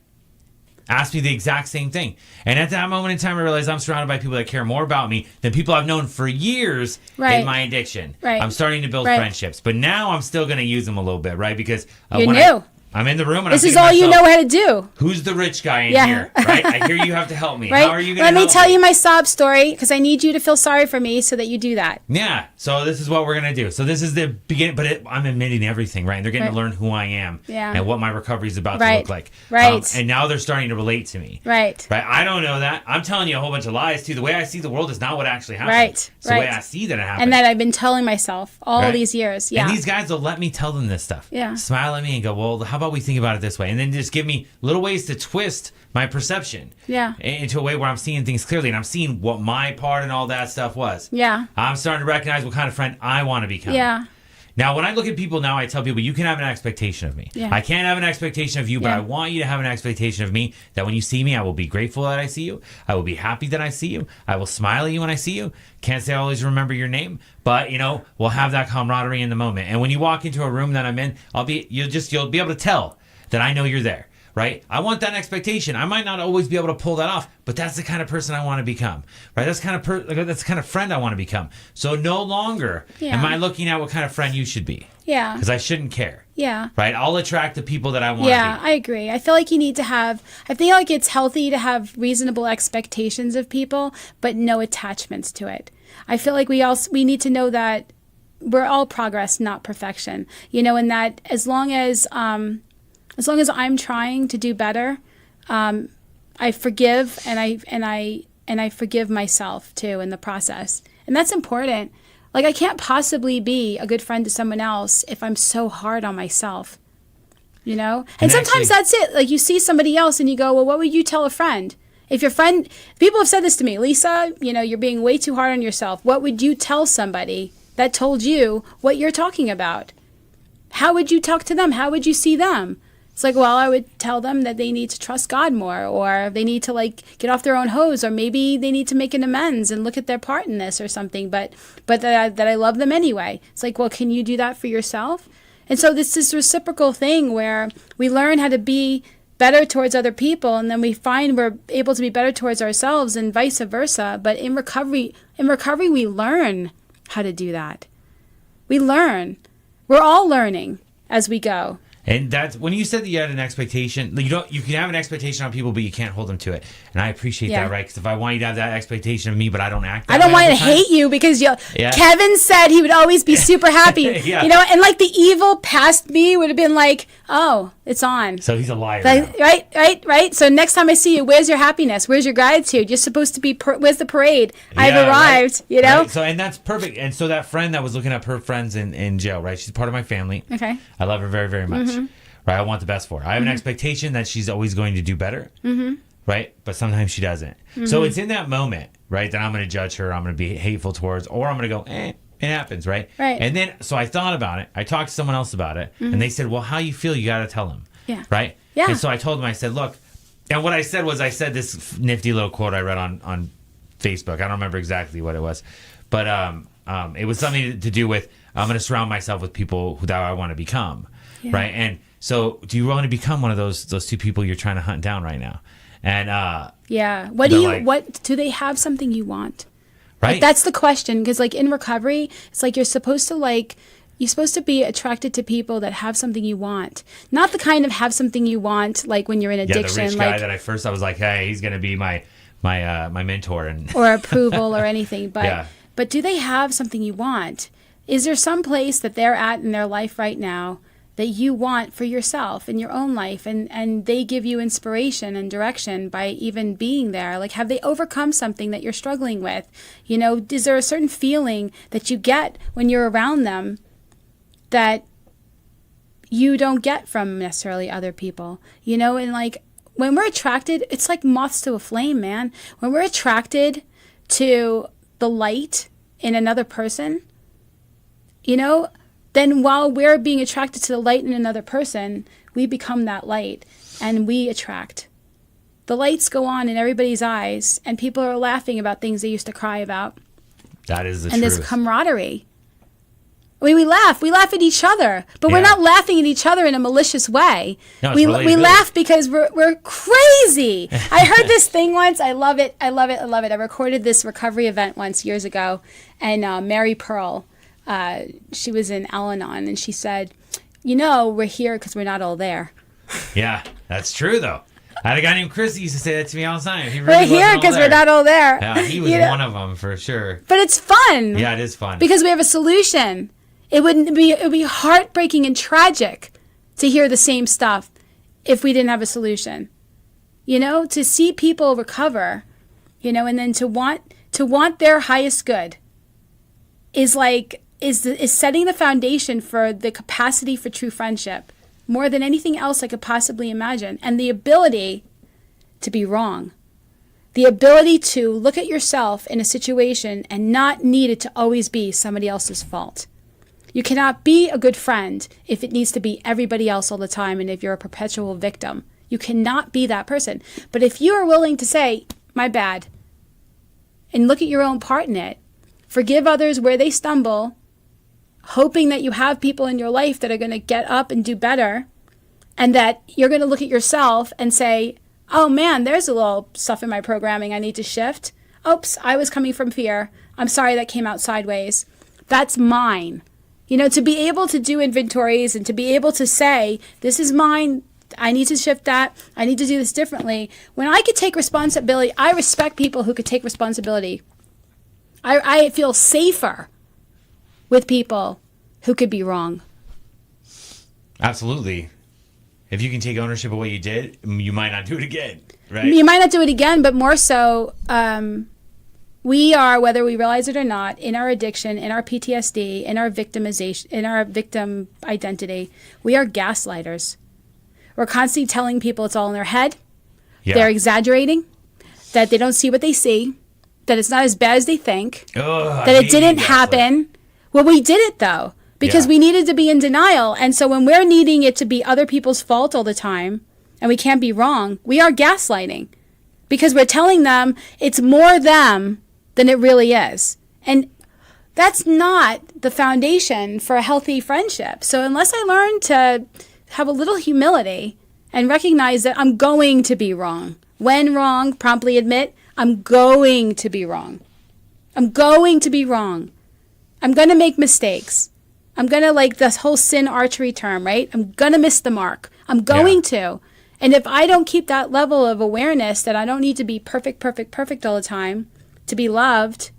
asked me the exact same thing. And at that moment in time, I realized I'm surrounded by people that care more about me than people I've known for years in my addiction. Right. I'm starting to build friendships. But now I'm still going to use them a little bit, right? Because You're new. I'm in the room and this is all you know how to do. Who's the rich guy in here, right? I hear you have to help me. Right? How are you going to help me? Let me tell you my sob story because I need you to feel sorry for me so that you do that. Yeah. So this is what we're going to do. So this is the beginning, but I'm admitting everything, right? And they're getting to learn who I am and what my recovery is about to look like. Right. And now they're starting to relate to me. Right. Right. I don't know that. I'm telling you a whole bunch of lies too. The way I see the world is not what actually happens. Right. It's the way I see that it happens. And that I've been telling myself all these years. Yeah. And these guys will let me tell them this stuff. Yeah. Smile at me and go, well, how about we think about it this way? And then just give me little ways to twist my perception into a way where I'm seeing things clearly and I'm seeing what my part and all that stuff was. Yeah. I'm starting to recognize what kind of friend I want to become. Yeah. Now, when I look at people now, I tell people, you can have an expectation of me. Yeah. I can't have an expectation of you, but I want you to have an expectation of me that when you see me, I will be grateful that I see you. I will be happy that I see you. I will smile at you when I see you. Can't say I always remember your name, but, we'll have that camaraderie in the moment. And when you walk into a room that I'm in, you'll be able to tell that I know you're there, right? I want that expectation. I might not always be able to pull that off, but that's the kind of person I want to become, right? That's the kind of friend I want to become. So no longer am I looking at what kind of friend you should be. Yeah. Because I shouldn't care. Yeah. Right? I'll attract the people that I want to be. Yeah, I agree. I feel like I feel like it's healthy to have reasonable expectations of people, but no attachments to it. I feel like we need to know that we're all progress, not perfection. And that as long as I'm trying to do better, I forgive and I forgive myself too in the process. And that's important. Like I can't possibly be a good friend to someone else if I'm so hard on myself. And sometimes that's it. Like you see somebody else and you go, well, what would you tell a friend? If your friend, people have said this to me, Lisa, you're being way too hard on yourself. What would you tell somebody that told you what you're talking about? How would you talk to them? How would you see them? It's like, well, I would tell them that they need to trust God more, or they need to get off their own hose, or maybe they need to make an amends and look at their part in this or something, but that I love them anyway. It's like, well, can you do that for yourself? And so this is a reciprocal thing where we learn how to be better towards other people, and then we find we're able to be better towards ourselves and vice versa. But in recovery we learn how to do that. We learn. We're all learning as we go. And that's when you said that you had an expectation. You can have an expectation on people, but you can't hold them to it. And I appreciate that, right? Because if I want you to have that expectation of me, but I don't act, I don't want to hate you because Kevin said he would always be super happy. And the evil past me would have been like, oh, it's on. So he's a liar. Right. So next time I see you, where's your happiness? Where's your gratitude? You're supposed to be. Where's the parade? I've arrived. Right. Right. So and that's perfect. And so that friend that was looking up her friends in jail, right? She's part of my family. Okay. I love her very, very much. Mm-hmm. Right, I want the best for her. I have an expectation that she's always going to do better, right? But sometimes she doesn't. So it's in that moment, right, that I'm going to judge her, I'm going to be hateful towards, or I'm going to go, it happens, right? Right. And then, so I thought about it. I talked to someone else about it, and they said, well, how you feel, you got to tell them. Yeah. Right? Yeah. And so I told them, I said, look, and what I said was, I said this nifty little quote I read on Facebook. I don't remember exactly what it was, but it was something to do with, I'm going to surround myself with people that I want to become, right? And so, do you want to become one of those two people you're trying to hunt down right now? And what do they have something you want? Right. That's the question, because in recovery, it's like you're supposed to be attracted to people that have something you want, not the kind of have something you want like when you're in addiction. Yeah, the rich guy that I was like, hey, he's gonna be my mentor or approval or anything. But do they have something you want? Is there some place that they're at in their life right now that you want for yourself in your own life, and they give you inspiration and direction by even being there? Like, have they overcome something that you're struggling with? Is there a certain feeling that you get when you're around them that you don't get from necessarily other people? And when we're attracted, it's like moths to a flame, man. When we're attracted to the light in another person, then while we're being attracted to the light in another person, we become that light and we attract. The lights go on in everybody's eyes and people are laughing about things they used to cry about. That is the truth. And there's camaraderie. We laugh at each other, but we're not laughing at each other in a malicious way. No, we laugh because we're crazy. I heard this thing once. I love it. I recorded this recovery event once years ago, and Mary Pearl, she was in Al-Anon, and she said, we're here because we're not all there. Yeah, that's true though. I had a guy named Chris who used to say that to me all the time. We're here because we're not all there. Yeah, he was one of them for sure. But it's fun. Yeah, it is fun because we have a solution. It would be heartbreaking and tragic to hear the same stuff if we didn't have a solution. To see people recover, and then to want their highest good is setting the foundation for the capacity for true friendship more than anything else I could possibly imagine, and the ability to be wrong. The ability to look at yourself in a situation and not need it to always be somebody else's fault. You cannot be a good friend if it needs to be everybody else all the time and if you're a perpetual victim. You cannot be that person. But if you are willing to say, my bad, and look at your own part in it, forgive others where they stumble, hoping that you have people in your life that are going to get up and do better, and that you're going to look at yourself and say, oh man, there's a little stuff in my programming I need to shift. Oops, I was coming from fear. I'm sorry that came out sideways. That's mine. To be able to do inventories and to be able to say, this is mine, I need to shift that, I need to do this differently. When I could take responsibility, I respect people who could take responsibility. I feel safer with people who could be wrong. Absolutely. If you can take ownership of what you did, you might not do it again, right? You might not do it again, but more so, we are, whether we realize it or not, in our addiction, in our PTSD, in our victimization, in our victim identity, we are gaslighters. We're constantly telling people it's all in their head. Yeah. They're exaggerating, that they don't see what they see, that it's not as bad as they think, that it didn't happen. Well, we did it though, because we needed to be in denial. And so when we're needing it to be other people's fault all the time, and we can't be wrong, we are gaslighting, because we're telling them it's more them than it really is. And that's not the foundation for a healthy friendship. So unless I learn to have a little humility and recognize that I'm going to be wrong, when wrong, promptly admit, I'm going to be wrong. I'm going to be wrong. I'm going to make mistakes. I'm going to, this whole sin archery term, right? I'm going to miss the mark. I'm going to. And if I don't keep that level of awareness that I don't need to be perfect all the time to be loved,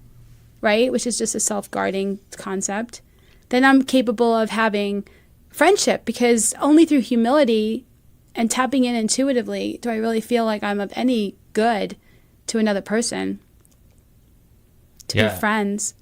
right, which is just a self-guarding concept, then I'm capable of having friendship, because only through humility and tapping in intuitively do I really feel like I'm of any good to another person, to be friends.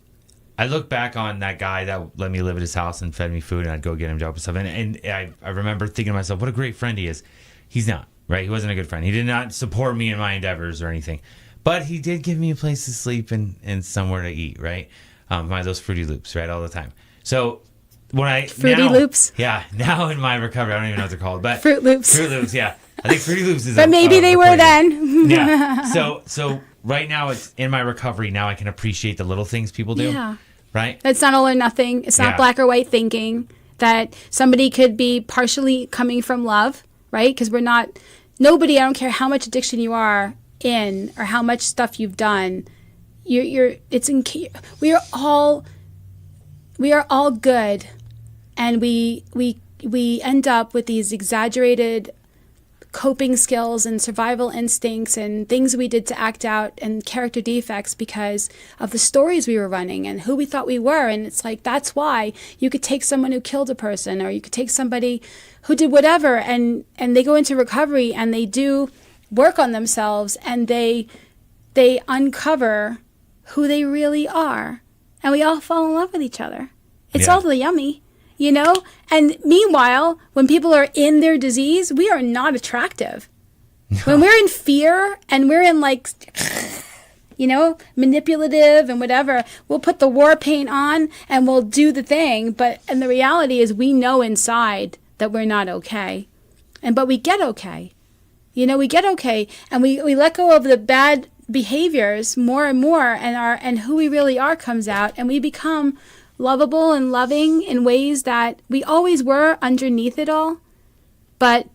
I look back on that guy that let me live at his house and fed me food, and I'd go get him job and stuff. And I remember thinking to myself, what a great friend he is. He's not, right? He wasn't a good friend. He did not support me in my endeavors or anything. But he did give me a place to sleep and somewhere to eat, right? Those Fruity Loops, right? All the time. So when I... Fruity Loops? Yeah. Now in my recovery, I don't even know what they're called. But Fruit Loops. Fruit Loops, yeah. I think Fruity Loops is but maybe they were then. Yeah. So right now it's in my recovery. Now I can appreciate the little things people do. Yeah. Right? It's not all or nothing. It's not black or white thinking. That somebody could be partially coming from love, right? Because we're not... Nobody, I don't care how much addiction you are in or how much stuff you've done, we are all good, and we end up with these exaggerated coping skills and survival instincts and things we did to act out and character defects because of the stories we were running and who we thought we were. And it's like, that's why you could take someone who killed a person, or you could take somebody who did whatever, and they go into recovery and they do work on themselves, and they uncover who they really are, and we all fall in love with each other. It's all the yummy, And meanwhile, when people are in their disease, we are not attractive. No. When we're in fear and we're in manipulative and whatever, we'll put the war paint on and we'll do the thing. And the reality is we know inside that we're not okay. But we get okay. We get okay, and we let go of the bad behaviors more and more, and who we really are comes out, and we become lovable and loving in ways that we always were underneath it all, but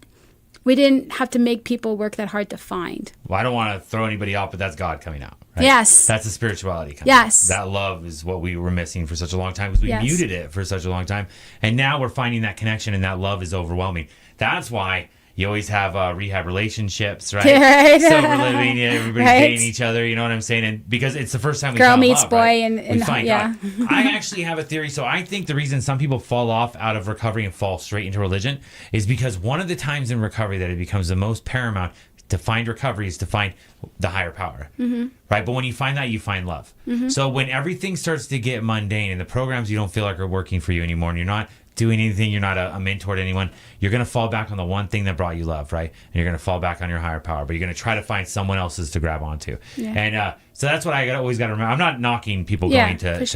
we didn't have to make people work that hard to find. Well, I don't want to throw anybody out, but that's God coming out. Right? Yes. That's the spirituality coming Yes. out. That love is what we were missing for such a long time because we muted it for such a long time. And now we're finding that connection, and that love is overwhelming. That's why you always have rehab relationships, right? Right. Sober living, everybody's Right. dating each other, you know what I'm saying? And because it's the first time we Girl found meets love, boy, right? and we find yeah. God. I actually have a theory. So I think the reason some people fall off out of recovery and fall straight into religion is because one of the times in recovery that it becomes the most paramount to find recovery is to find the higher power, right? But when you find that, you find love. So when everything starts to get mundane and the programs you don't feel like are working for you anymore, and you're not doing anything, you're not a mentor to anyone, you're going to fall back on the one thing that brought you love, right? And you're going to fall back on your higher power, but you're going to try to find someone else's to grab onto. Yeah. And so that's what I always got to remember. I'm not knocking people going to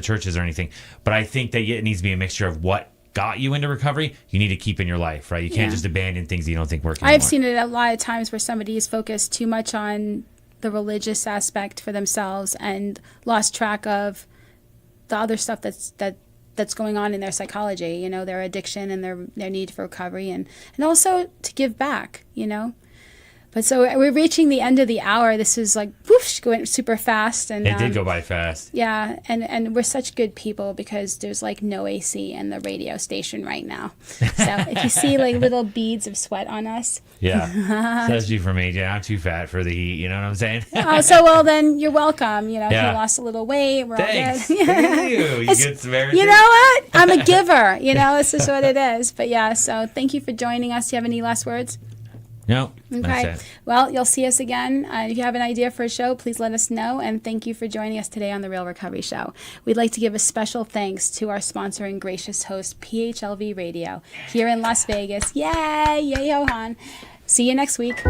churches or anything, but I think that it needs to be a mixture of what got you into recovery, you need to keep in your life, right? You can't just abandon things that you don't think work anymore. I've seen it a lot of times where somebody is focused too much on the religious aspect for themselves and lost track of the other stuff that's going on in their psychology, you know, their addiction and their need for recovery and also to give back, you know. But so we're reaching the end of the hour. This is like whoosh, going super fast, and it did go by fast. Yeah, and we're such good people because there's like no AC in the radio station right now. So if you see like little beads of sweat on us, Especially for me, I'm too fat for the heat. You know what I'm saying? So well then you're welcome. You know, he lost a little weight. We're Thanks. all good. Look at you. You good Samaritan. You know what? I'm a giver. You know, this is what it is. But yeah, so thank you for joining us. Do you have any last words? No. Okay. That's it. Well, you'll see us again. If you have an idea for a show, please let us know. And thank you for joining us today on The Real Recovery Show. We'd like to give a special thanks to our sponsor and gracious host, PHLV Radio, here in Las Vegas. Yay! Yay, Johan. See you next week.